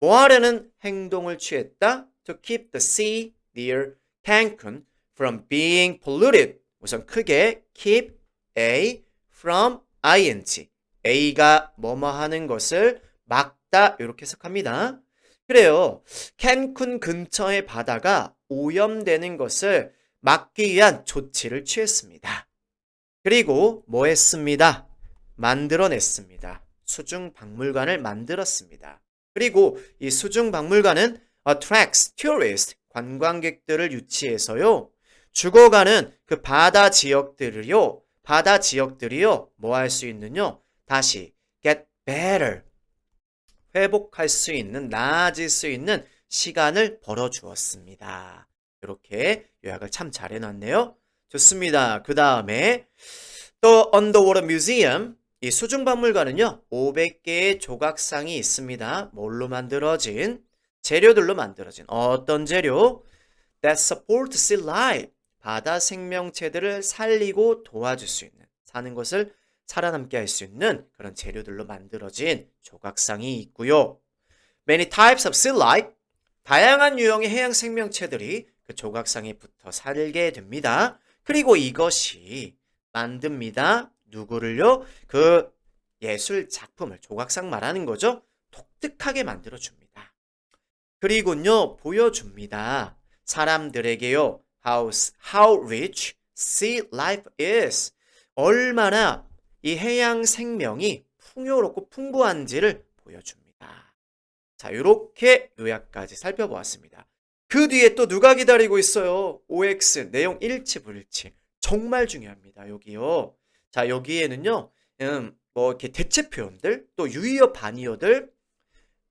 뭐 하려는 행동을 취했다? To keep the sea near Cancun from being polluted. 우선 크게 keep A from ing. A가 뭐뭐 하는 것을 막다 이렇게 해석합니다. 그래요. 캔쿤 근처의 바다가 오염되는 것을 막기 위한 조치를 취했습니다. 그리고 뭐 했습니다? 만들어냈습니다. 수중박물관을 만들었습니다. 그리고 이 수중박물관은 attracts tourists, 관광객들을 유치해서요. 죽어가는 그 바다 지역들이요. 뭐 할 수 있는요? 다시 get better, 회복할 수 있는, 나아질 수 있는 시간을 벌어주었습니다. 이렇게 요약을 참 잘 해놨네요. 좋습니다. 그 다음에 또 Underwater Museum, 이 수중박물관은요 500개의 조각상이 있습니다. 뭘로 만들어진? 재료들로 만들어진 어떤 재료? That support sea life, 바다 생명체들을 살리고 도와줄 수 있는, 사는 것을 살아남게 할 수 있는 그런 재료들로 만들어진 조각상이 있고요. Many types of sea life, 다양한 유형의 해양 생명체들이 그 조각상에 붙어 살게 됩니다. 그리고 이것이 만듭니다. 누구를요? 그 예술 작품을, 조각상 말하는 거죠. 독특하게 만들어줍니다. 그리고요, 보여줍니다. 사람들에게요, how rich sea life is. 얼마나 이 해양 생명이 풍요롭고 풍부한지를 보여줍니다. 자, 이렇게 요약까지 살펴보았습니다. 그 뒤에 또 누가 기다리고 있어요? OX, 내용 일치 불일치. 정말 중요합니다. 여기요. 자, 여기에는요, 뭐 이렇게 대체 표현들, 또 유의어, 반의어들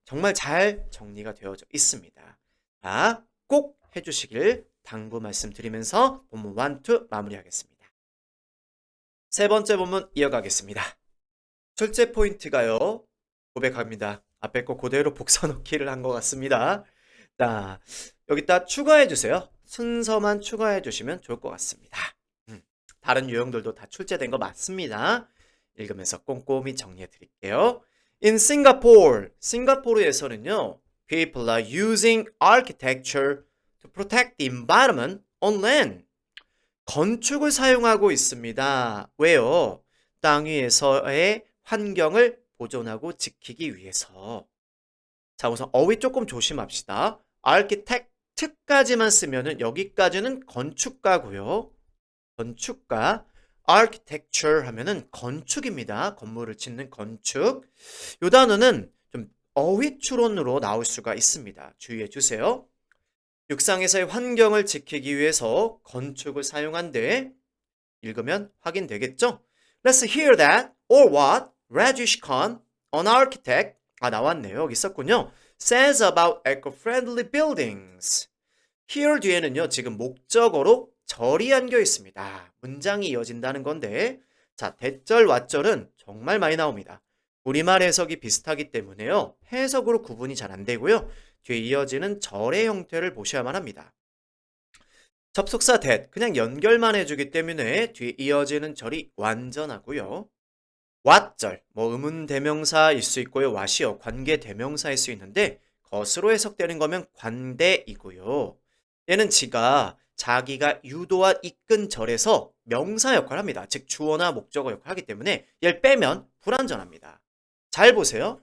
정말 잘 정리가 되어져 있습니다. 자, 꼭 해주시길 당부 말씀드리면서 본문 1, 2 마무리하겠습니다. 세 번째 본문 이어가겠습니다. 첫째 포인트가요, 고백합니다. 앞에 거 그대로 복사 넣기를 한 것 같습니다. 자, 여기다 추가해 주세요. 순서만 추가해 주시면 좋을 것 같습니다. 다른 유형들도 다 출제된 거 맞습니다. 읽으면서 꼼꼼히 정리해 드릴게요. In Singapore, 싱가포르에서는요, people are using architecture to protect the environment on land. 건축을 사용하고 있습니다. 왜요? 땅 위에서의 환경을 보존하고 지키기 위해서. 자, 우선 어휘 조금 조심합시다. architect까지만 쓰면은 여기까지는 건축가고요. 건축가, architecture 하면은 건축입니다. 건물을 짓는 건축. 이 단어는 좀 어휘 추론으로 나올 수가 있습니다. 주의해 주세요. 육상에서의 환경을 지키기 위해서 건축을 사용한대. 읽으면 확인되겠죠? Let's hear that or what Rajesh Khan, an architect, 나왔네요. 여기 있었군요. says about eco-friendly buildings. here 뒤에는요, 지금 목적어로 절이 안겨 있습니다. 문장이 이어진다는 건데, 자, 대절, 왓절은 정말 많이 나옵니다. 우리말 해석이 비슷하기 때문에요. 해석으로 구분이 잘 안 되고요. 뒤에 이어지는 절의 형태를 보셔야만 합니다. 접속사 that 그냥 연결만 해주기 때문에 뒤에 이어지는 절이 완전하고요. what절 뭐 의문 대명사일 수 있고요. what이요 관계 대명사일 수 있는데 것으로 해석되는 거면 관대이고요. 얘는 자기가 유도한 이끈 절에서 명사 역할을 합니다. 즉 주어나 목적어 역할을 하기 때문에 얘를 빼면 불완전합니다. 잘 보세요.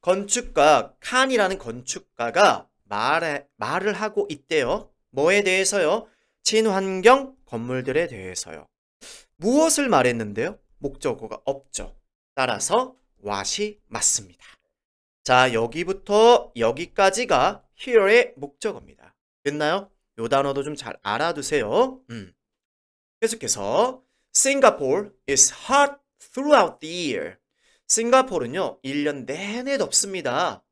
건축가 칸이라는 건축가가 말을 하고 있대요. 뭐에 대해서요? 친환경 건물들에 대해서요. 무엇을 말했는데요? 목적어가 없죠. 따라서 what이 맞습니다. 자, 여기부터 여기까지가 here의 목적어입니다. 됐나요? 요 단어도 좀 잘 알아두세요. 계속해서 Singapore is hot throughout the year. 싱가포르는요, 1년 내내 덥습니다.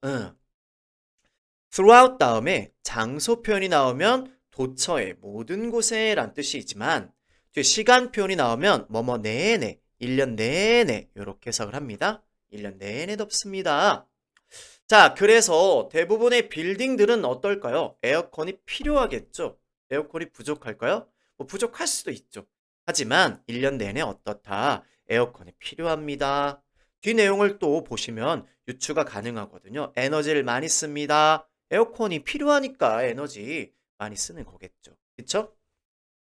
throughout 다음에 장소 표현이 나오면 도처의 모든 곳에 란 뜻이 있지만 뒤에 시간 표현이 나오면 뭐뭐 내내, 1년 내내 이렇게 해석을 합니다. 1년 내내 덥습니다. 자, 그래서 대부분의 빌딩들은 어떨까요? 에어컨이 필요하겠죠? 에어컨이 부족할까요? 뭐 부족할 수도 있죠. 하지만 1년 내내 어떻다? 에어컨이 필요합니다. 뒤 내용을 또 보시면 유추가 가능하거든요. 에너지를 많이 씁니다. 에어컨이 필요하니까 에너지 많이 쓰는 거겠죠. 그쵸?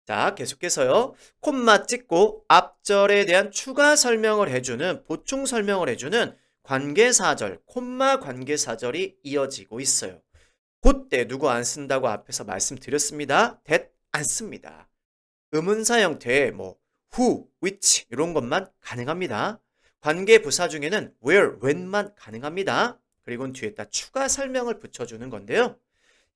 자, 계속해서요. 콤마 찍고 앞절에 대한 추가 설명을 해주는, 보충 설명을 해주는 관계사절, 콤마 관계사절이 이어지고 있어요. 그때 누구 안 쓴다고 앞에서 말씀드렸습니다. that 안 씁니다. 의문사 형태의 뭐 who, which 이런 것만 가능합니다. 관계 부사 중에는 where, when만 가능합니다. 그리고 뒤에다 추가 설명을 붙여주는 건데요.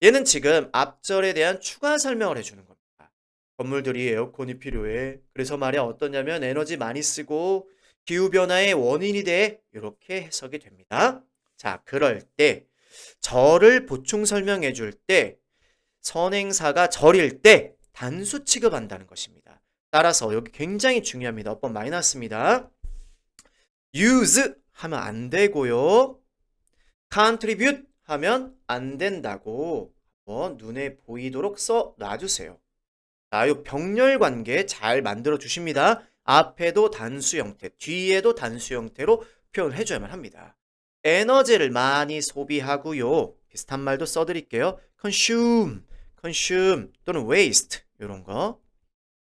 얘는 지금 앞절에 대한 추가 설명을 해주는 겁니다. 건물들이 에어컨이 필요해. 그래서 말이야 어떠냐면 에너지 많이 쓰고 기후변화의 원인이 돼. 이렇게 해석이 됩니다. 자, 그럴 때 절을 보충 설명해 줄 때 선행사가 절일 때 단수 취급한다는 것입니다. 따라서 여기 굉장히 중요합니다. 어법 많이 났습니다. use 하면 안 되고요. contribute 하면 안 된다고 한번 눈에 보이도록 써 놔주세요. 자, 이 병렬 관계 잘 만들어 주십니다. 앞에도 단수 형태, 뒤에도 단수 형태로 표현해 줘야만 합니다. 에너지를 많이 소비하고요. 비슷한 말도 써드릴게요. consume 또는 waste 이런 거.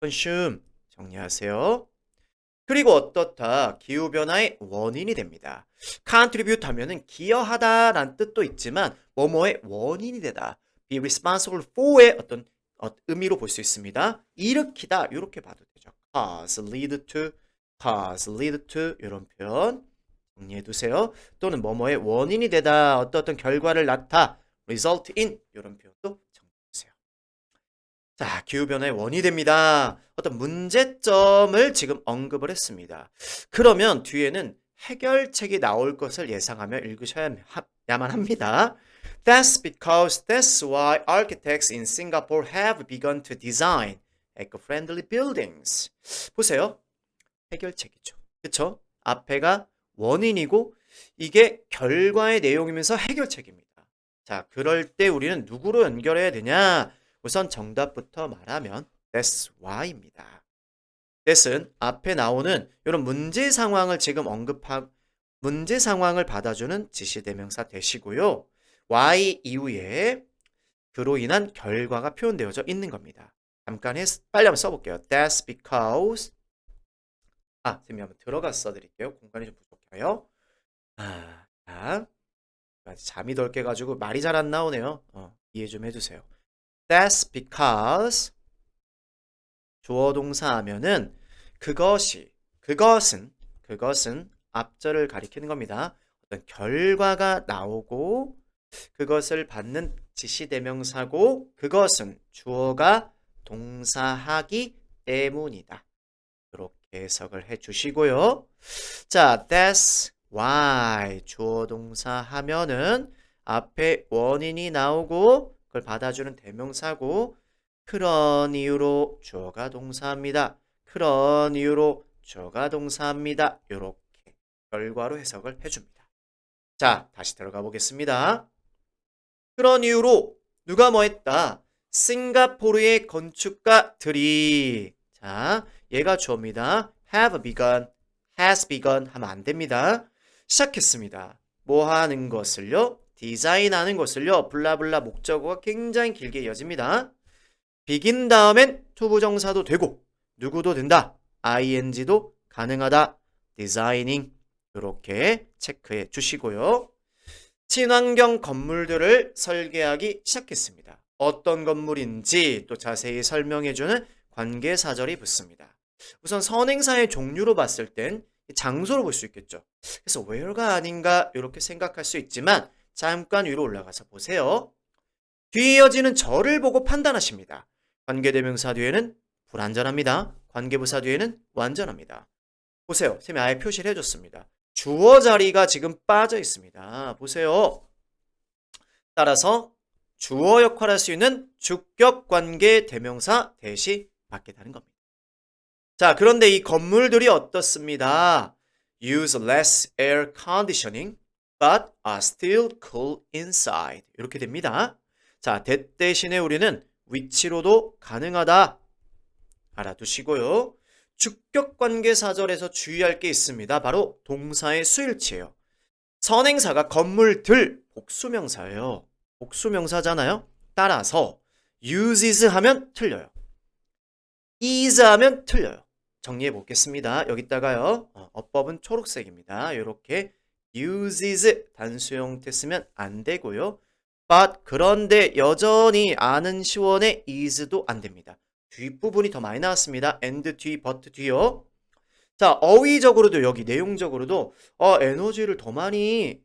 consume 정리하세요. 그리고 어떻다? 기후변화의 원인이 됩니다. contribute 하면은 기여하다라는 뜻도 있지만 뭐뭐의 원인이 되다. be responsible for의 어떤 의미로 볼 수 있습니다. 일으키다 이렇게 봐도 되죠. cause, lead to 이런 표현 정리해 두세요. 또는 뭐뭐의 원인이 되다 어떤 결과를 낳다 result in 이런 표현도 정리해 두세요. 자, 기후변화의 원인이 됩니다. 어떤 문제점을 지금 언급을 했습니다. 그러면 뒤에는 해결책이 나올 것을 예상하며 읽으셔야만 합니다. That's why architects in Singapore have begun to design eco-friendly buildings. 보세요. 해결책이죠. 그쵸? 앞에가 원인이고 이게 결과의 내용이면서 해결책입니다. 자, 그럴 때 우리는 누구로 연결해야 되냐? 우선 정답부터 말하면 that's why입니다. that은 앞에 나오는 이런 문제 상황을 지금 문제 상황을 받아주는 지시대명사 대시고요. why 이후에 그로 인한 결과가 표현되어져 있는 겁니다. 잠깐 빨리 한번 써볼게요. That's because 선생님이 한번 들어가서 써드릴게요. 공간이 좀 부족해요. 자, 잠이 덜 깨가지고 말이 잘 안 나오네요. 이해 좀 해주세요. That's because 주어 동사 하면은 그것은 앞절을 가리키는 겁니다. 어떤 결과가 나오고 그것을 받는 지시대명사고 그것은 주어가 동사하기 때문이다. 이렇게 해석을 해주시고요. 자, that's why 주어 동사 하면은 앞에 원인이 나오고 그걸 받아주는 대명사고 그런 이유로 주어가 동사합니다. 그런 이유로 주어가 동사합니다. 이렇게 결과로 해석을 해줍니다. 자, 다시 들어가 보겠습니다. 그런 이유로 누가 뭐 했다? 싱가포르의 건축가들이 자, 얘가 주어입니다. have begun, has begun 하면 안 됩니다. 시작했습니다. 뭐 하는 것을요? 디자인하는 것을요. 블라블라 목적어가 굉장히 길게 이어집니다. begin 다음엔 투부정사도 되고 누구도 된다. ing도 가능하다. designing 이렇게 체크해 주시고요. 친환경 건물들을 설계하기 시작했습니다. 어떤 건물인지 또 자세히 설명해주는 관계사절이 붙습니다. 우선 선행사의 종류로 봤을 땐 장소로 볼 수 있겠죠. 그래서 where가 아닌가 이렇게 생각할 수 있지만 잠깐 위로 올라가서 보세요. 뒤에 이어지는 절을 보고 판단하십니다. 관계대명사 뒤에는 불완전합니다. 관계부사 뒤에는 완전합니다. 보세요. 쌤이 아예 표시를 해줬습니다. 주어 자리가 지금 빠져 있습니다. 보세요. 따라서 주어 역할을 할 수 있는 주격 관계 대명사 대시 받게 되는 겁니다. 자, 그런데 이 건물들이 어떻습니다? Use less air conditioning but are still cool inside. 이렇게 됩니다. 자, that 대신에 우리는 위치로도 가능하다. 알아두시고요. 주격 관계 사절에서 주의할 게 있습니다. 바로 동사의 수일치예요. 선행사가 건물들 복수명사예요. 복수명사잖아요. 따라서 uses 하면 틀려요. is 하면 틀려요. 정리해 보겠습니다. 여기다가요. 어법은 초록색입니다. 이렇게 uses 단수 형태 쓰면 안 되고요. but 그런데 여전히 아는 시원의 is도 안 됩니다. 뒷부분이 더 많이 나왔습니다. and 뒤, but 뒤요. 자, 어휘적으로도 여기 내용적으로도 에너지를 더 많이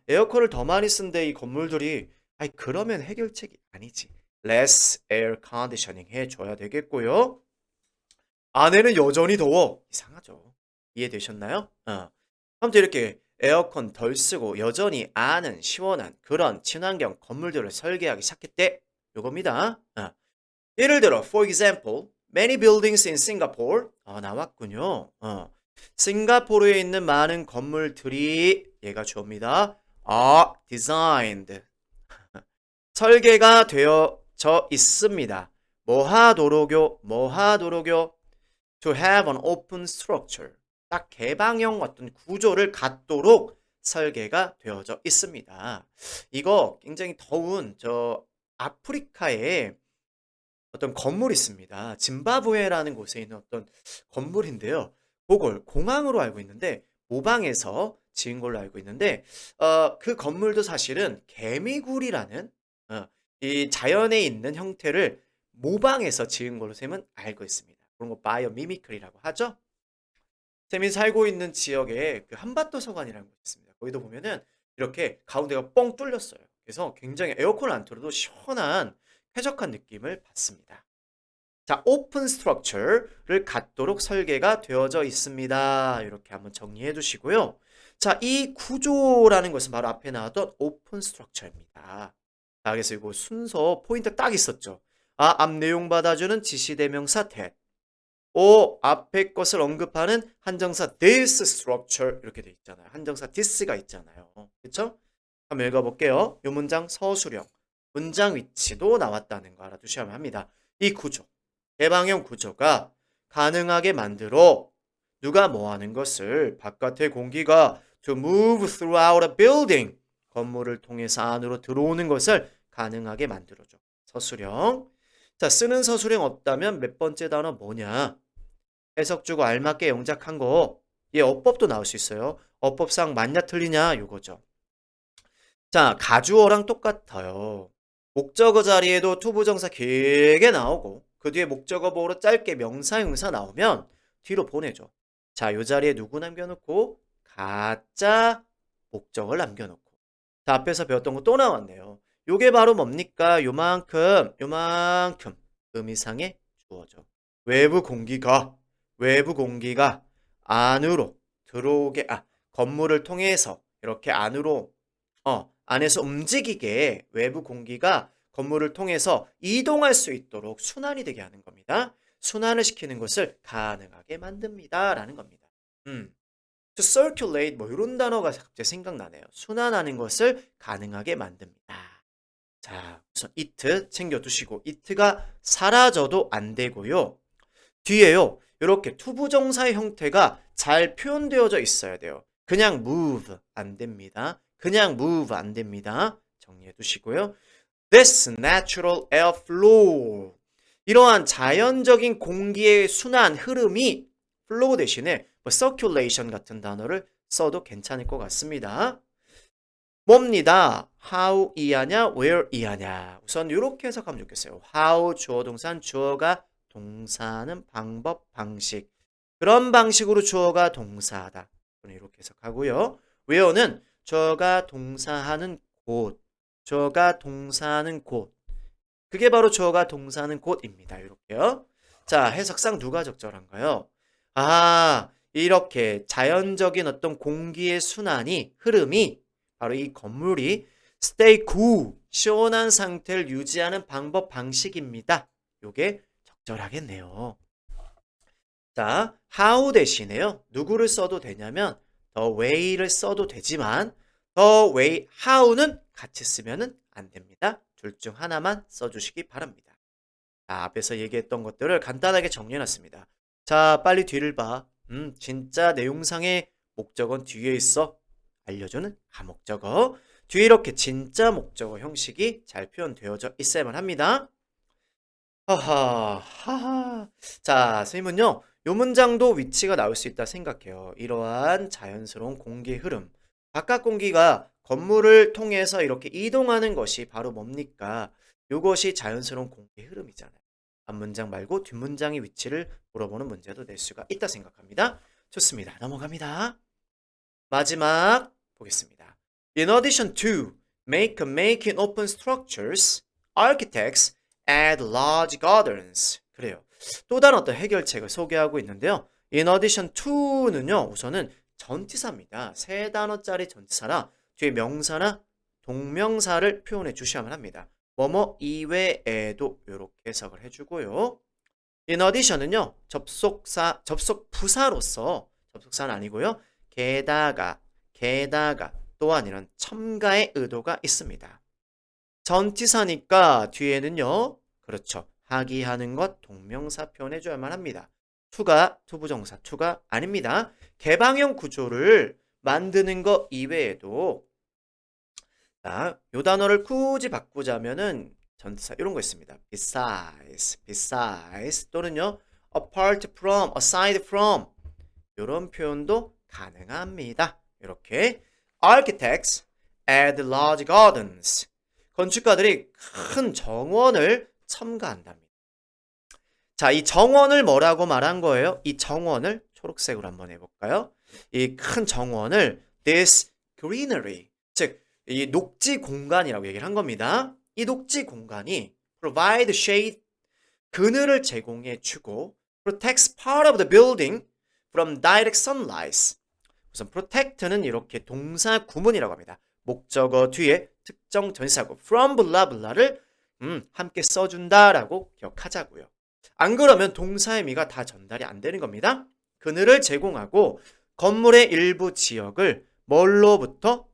에어컨을 더 많이 쓴데 이 건물들이 그러면 해결책이 아니지. less air conditioning 해줘야 되겠고요. 안에는 여전히 더워. 이상하죠. 이해되셨나요? 아무튼 이렇게 에어컨 덜 쓰고 여전히 안은 시원한 그런 친환경 건물들을 설계하기 시작했대. 요겁니다. 예를 들어, for example, many buildings in Singapore. 나왔군요. 싱가포르에 있는 많은 건물들이 얘가 주어입니다. are designed. 설계가 되어져 있습니다. 뭐 하도록요? to have an open structure. 딱 개방형 어떤 구조를 갖도록 설계가 되어져 있습니다. 이거 굉장히 더운 아프리카에 어떤 건물이 있습니다. 짐바브웨라는 곳에 있는 어떤 건물인데요. 그걸 공항으로 알고 있는데 모방해서 지은 걸로 알고 있는데 그 건물도 사실은 개미굴이라는 이 자연에 있는 형태를 모방해서 지은 걸로 쌤은 알고 있습니다. 그런 거 바이오 미미크리라고 하죠. 쌤이 살고 있는 지역에 그 한밭도서관이라는 곳이 있습니다. 거기도 보면은 이렇게 가운데가 뻥 뚫렸어요. 그래서 굉장히 에어컨을 안 틀어도 시원한 쾌적한 느낌을 받습니다. 자, 오픈 스트럭처를 갖도록 설계가 되어져 있습니다. 이렇게 한번 정리해 두시고요. 자, 이 구조라는 것은 바로 앞에 나왔던 오픈 스트럭처입니다. 자, 그래서 이거 순서 포인트 딱 있었죠. 앞 내용 받아주는 지시대명사 that. 앞에 것을 언급하는 한정사 this structure 이렇게 돼 있잖아요. 한정사 this가 있잖아요. 그렇죠? 한번 읽어볼게요. 이 문장 서술형. 문장 위치도 나왔다는 거 알아두셔야 합니다. 이 구조, 개방형 구조가 가능하게 만들어 누가 뭐 하는 것을 바깥의 공기가 to move throughout a building 건물을 통해서 안으로 들어오는 것을 가능하게 만들어줘. 서술형. 자, 쓰는 서술형 없다면 몇 번째 단어 뭐냐? 해석 주고 알맞게 영작한 거. 어법도 나올 수 있어요. 어법상 맞냐 틀리냐 요거죠. 자, 가주어랑 똑같아요. 목적어 자리에도 투부정사 길게 나오고 그 뒤에 목적어 보호로 짧게 명사형사 나오면 뒤로 보내줘. 자, 요 자리에 누구 남겨놓고 가짜 목적을 남겨놓고. 자, 앞에서 배웠던 거 또 나왔네요. 요게 바로 뭡니까? 요만큼 의미상의 주어죠. 외부 공기가 안으로 들어오게 건물을 통해서 이렇게 안으로 안에서 움직이게 외부 공기가 건물을 통해서 이동할 수 있도록 순환이 되게 하는 겁니다. 순환을 시키는 것을 가능하게 만듭니다. 라는 겁니다. to circulate 뭐 이런 단어가 갑자기 생각나네요. 순환하는 것을 가능하게 만듭니다. 자, 우선 it 챙겨두시고 it가 사라져도 안 되고요. 뒤에요. 이렇게 투부정사의 형태가 잘 표현되어져 있어야 돼요. 그냥 move 안 됩니다. 그냥 move 안 됩니다. 정리해 두시고요. This natural air flow. 이러한 자연적인 공기의 순환 흐름이 flow 대신에 뭐 circulation 같은 단어를 써도 괜찮을 것 같습니다. 뭡니다. how 이하냐 where 이하냐. 우선 이렇게 해석하면 좋겠어요. how 주어 동산 주어가 동사는 방법 방식. 그런 방식으로 주어가 동사하다. 이렇게 해석하고요. where는 주어가 동사하는 곳. 주어가 동사하는 곳. 그게 바로 주어가 동사하는 곳입니다. 이렇게요. 자, 해석상 누가 적절한가요? 아, 이렇게 자연적인 어떤 공기의 순환이 흐름이 바로 이 건물이 stay cool, 시원한 상태를 유지하는 방법 방식입니다. 요게 적절하겠네요. 자, how 대신에요. 누구를 써도 되냐면 the way를 써도 되지만 the way, how는 같이 쓰면은 안 됩니다. 둘 중 하나만 써주시기 바랍니다. 자, 앞에서 얘기했던 것들을 간단하게 정리해놨습니다. 자, 빨리 뒤를 봐. 진짜 내용상의 목적은 뒤에 있어. 알려주는 가목적어. 뒤에 이렇게 진짜 목적어 형식이 잘 표현되어져 있어야만 합니다. 하하. 자, 선생님은요. 요 문장도 위치가 나올 수 있다 생각해요. 이러한 자연스러운 공기 흐름. 바깥 공기가 건물을 통해서 이렇게 이동하는 것이 바로 뭡니까? 요것이 자연스러운 공기 흐름이잖아요. 앞문장 말고 뒷문장의 위치를 물어보는 문제도 낼 수가 있다 생각합니다. 좋습니다. 넘어갑니다. 마지막 보겠습니다. In addition to making open structures, architects add large gardens. 그래요. 또 다른 어떤 해결책을 소개하고 있는데요. In addition to는요. 우선은 전치사입니다. 세 단어짜리 전치사라 뒤에 명사나 동명사를 표현해 주셔야만 합니다. 뭐뭐 이외에도 이렇게 해석을 해주고요. In addition은요. 접속부사로서 접속사는 아니고요. 게다가 또한 이런 첨가의 의도가 있습니다. 전치사니까 뒤에는요. 그렇죠. 하기하는 것 동명사 표현해줘야만 합니다. to가 투부정사 to가 아닙니다. 개방형 구조를 만드는 것 이외에도 자, 요 단어를 굳이 바꾸자면은 전치사 이런 거 있습니다. besides 또는요. apart from, aside from 이런 표현도 가능합니다. 이렇게 architects add large gardens 건축가들이 큰 정원을 첨가한답니다. 자, 이 정원을 뭐라고 말한 거예요? 이 정원을 초록색으로 한번 해볼까요? 이 큰 정원을 this greenery 즉 이 녹지 공간이라고 얘기를 한 겁니다. 이 녹지 공간이 provide shade 그늘을 제공해 주고 protects part of the building from direct sunlight. 우선 protect는 이렇게 동사 구문이라고 합니다. 목적어 뒤에 특정 전치사고 from 블라블라를 함께 써준다라고 기억하자고요. 안 그러면 동사의 의미가 다 전달이 안 되는 겁니다. 그늘을 제공하고 건물의 일부 지역을 뭘로부터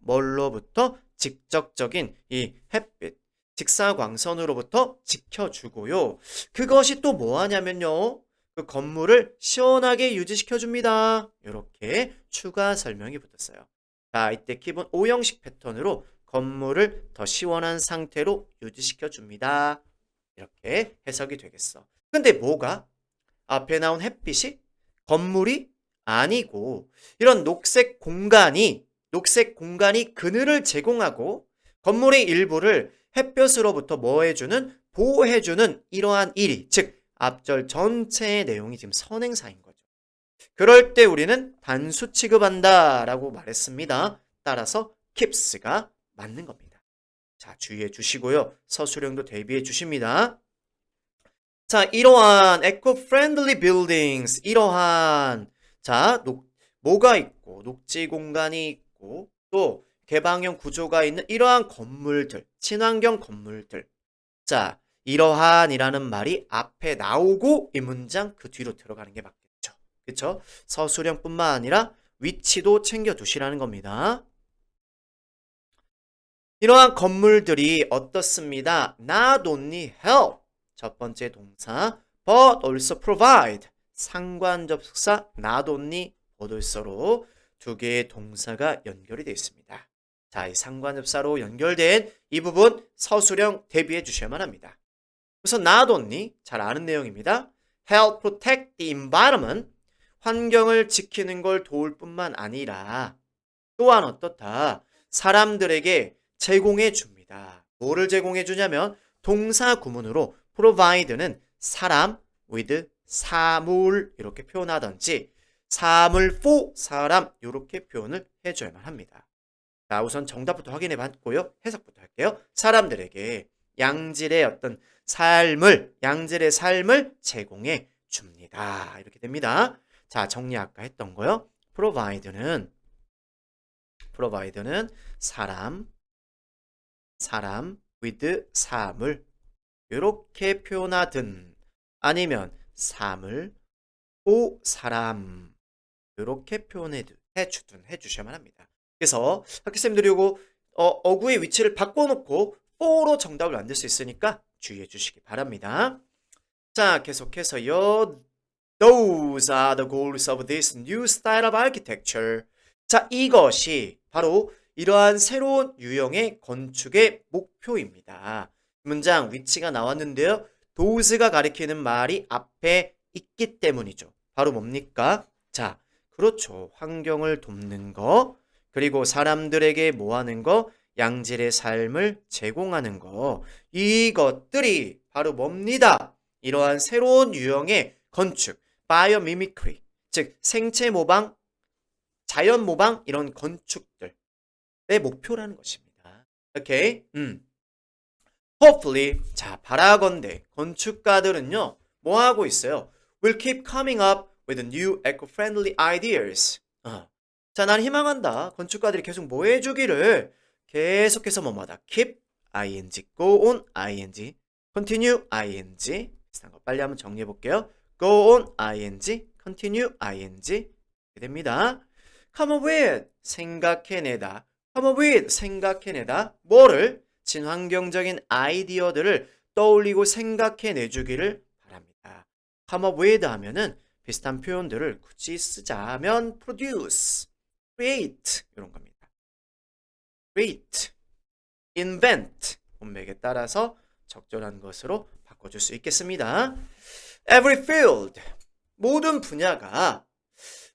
직접적인 이 햇빛, 직사광선으로부터 지켜주고요. 그것이 또 뭐하냐면요. 그 건물을 시원하게 유지시켜줍니다. 이렇게 추가 설명이 붙었어요. 자, 이때 기본 O형식 패턴으로 건물을 더 시원한 상태로 유지시켜줍니다. 이렇게 해석이 되겠어. 근데 뭐가? 앞에 나온 햇빛이 건물이 아니고 이런 녹색 공간이 그늘을 제공하고 건물의 일부를 햇볕으로부터 뭐 해주는? 보호해주는 이러한 일이 즉 앞절 전체의 내용이 지금 선행사인 거죠. 그럴 때 우리는 단수 취급한다 라고 말했습니다. 따라서 keeps가 맞는 겁니다. 자, 주의해 주시고요. 서술형도 대비해 주십니다. 자, 이러한 eco-friendly buildings 이러한 자, 뭐가 있고 녹지 공간이 있고 또 개방형 구조가 있는 이러한 건물들, 친환경 건물들. 자, 이러한이라는 말이 앞에 나오고 이 문장 그 뒤로 들어가는 게 맞겠죠. 그렇죠? 서술형뿐만 아니라 위치도 챙겨 두시라는 겁니다. 이러한 건물들이 어떻습니다. Not only help, 첫 번째 동사, but also provide, 상관접속사 not only, but also로 두 개의 동사가 연결이 되어 있습니다. 자, 이 상관접사로 연결된 이 부분 서술형 대비해 주셔야만 합니다. 우선 not only, 잘 아는 내용입니다. help protect the environment, 환경을 지키는 걸 도울 뿐만 아니라 또한 어떻다? 사람들에게 제공해 줍니다. 뭐를 제공해 주냐면 동사 구문으로 provide는 사람 with 사물 이렇게 표현하든지 사물 for 사람 이렇게 표현을 해줘야만 합니다. 자, 우선 정답부터 확인해 봤고요. 해석부터 할게요. 사람들에게 양질의 어떤 양질의 삶을 제공해 줍니다. 이렇게 됩니다. 자, 정리 아까 했던 거요. provide는 사람 with 사물 이렇게 표현하든 아니면 사물 오 사람 이렇게 표현해 주셔야만 합니다. 그래서 학교쌤들이 요거 어구의 위치를 바꿔놓고 for로 정답을 만들 수 있으니까 주의해 주시기 바랍니다. 자, 계속해서요. Those are the goals of this new style of architecture. 자, 이것이 바로 이러한 새로운 유형의 건축의 목표입니다. 문장 위치가 나왔는데요. those가 가리키는 말이 앞에 있기 때문이죠. 바로 뭡니까? 자, 그렇죠. 환경을 돕는 거, 그리고 사람들에게 뭐 하는 거? 양질의 삶을 제공하는 거. 이것들이 바로 뭡니다. 이러한 새로운 유형의 건축, 바이오미미크리, 즉 생체 모방, 자연 모방 이런 건축들의 목표라는 것입니다. 오케이? Hopefully, 자, 바라건대 건축가들은요, 뭐 하고 있어요? Will keep coming up with new eco-friendly ideas. 자, 난 희망한다. 건축가들이 계속 뭐 해주기를 계속해서 뭐마다 keep, ing, go on, ing, continue, ing. 비슷한 거 빨리 한번 정리해 볼게요. go on, ing, continue, ing. 이렇게 됩니다. come up with, 생각해내다. come up with, 생각해내다. 뭐를? 친환경적인 아이디어들을 떠올리고 생각해내주기를 바랍니다. come up with 하면은 비슷한 표현들을 굳이 쓰자면 produce, create 이런 겁니다. create, invent 문맥에 따라서 적절한 것으로 바꿔줄 수 있겠습니다. Every field, 모든 분야가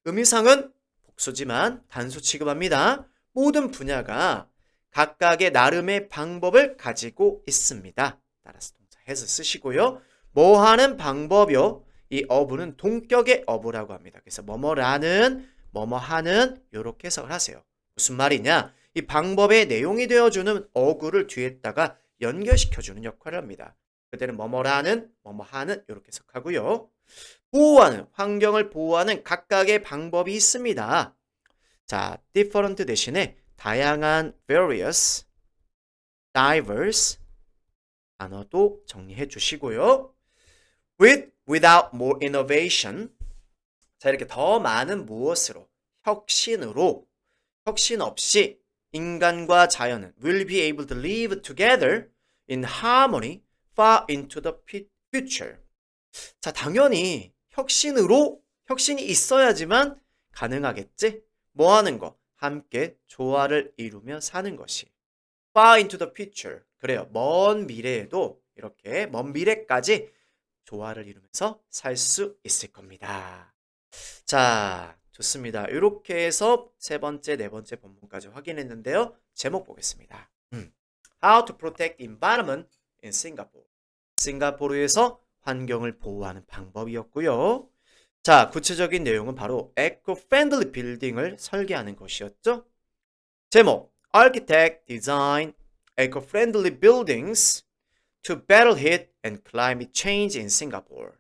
의미상은 복수지만 단수 취급합니다. 모든 분야가 각각의 나름의 방법을 가지고 있습니다. 따라서 동사 has 쓰시고요. 뭐 하는 방법이요? 이 어부는 동격의 어부라고 합니다. 그래서 뭐뭐라는, 뭐뭐하는 이렇게 해석을 하세요. 무슨 말이냐? 이 방법의 내용이 되어주는 어구를 뒤에다가 연결시켜주는 역할을 합니다. 그때는 뭐뭐라는, 뭐뭐하는 이렇게 해석하고요. 보호하는, 환경을 보호하는 각각의 방법이 있습니다. 자, different 대신에 다양한, various, diverse 단어도 정리해 주시고요. without more innovation. 자, 이렇게 더 많은 무엇으로? 혁신으로, 혁신 없이 인간과 자연은 will be able to live together in harmony far into the future. 자, 당연히 혁신이 있어야지만 가능하겠지? 뭐 하는 거? 함께 조화를 이루며 사는 것이. far into the future. 그래요. 먼 미래에도 이렇게 먼 미래까지 조화를 이루면서 살 수 있을 겁니다. 자, 좋습니다. 이렇게 해서 세 번째, 네 번째 본문까지 확인했는데요. 제목 보겠습니다. How to protect the environment in Singapore. 싱가포르에서 환경을 보호하는 방법이었고요. 자, 구체적인 내용은 바로 eco-friendly 빌딩을 설계하는 것이었죠. 제목, Architect design eco-friendly buildings to battle heat and climate change in Singapore.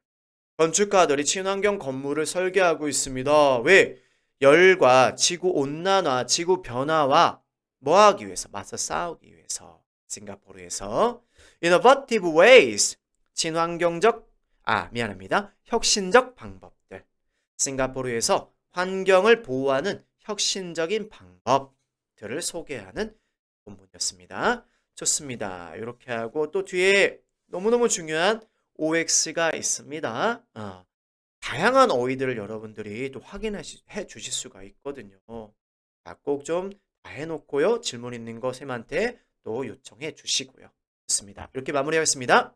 건축가들이 친환경 건물을 설계하고 있습니다. 왜? 열과 지구 온난화, 지구 변화와 뭐 하기 위해서? 맞서 싸우기 위해서. 싱가포르에서 innovative ways, 혁신적 방법들. 싱가포르에서 환경을 보호하는 혁신적인 방법들을 소개하는 본문이었습니다. 좋습니다. 이렇게 하고 또 뒤에 너무너무 중요한 OX가 있습니다. 다양한 어휘들을 여러분들이 또 확인해 주실 수가 있거든요. 꼭 좀 다 해놓고요. 질문 있는 거 쌤한테 또 요청해 주시고요. 좋습니다. 이렇게 마무리하겠습니다.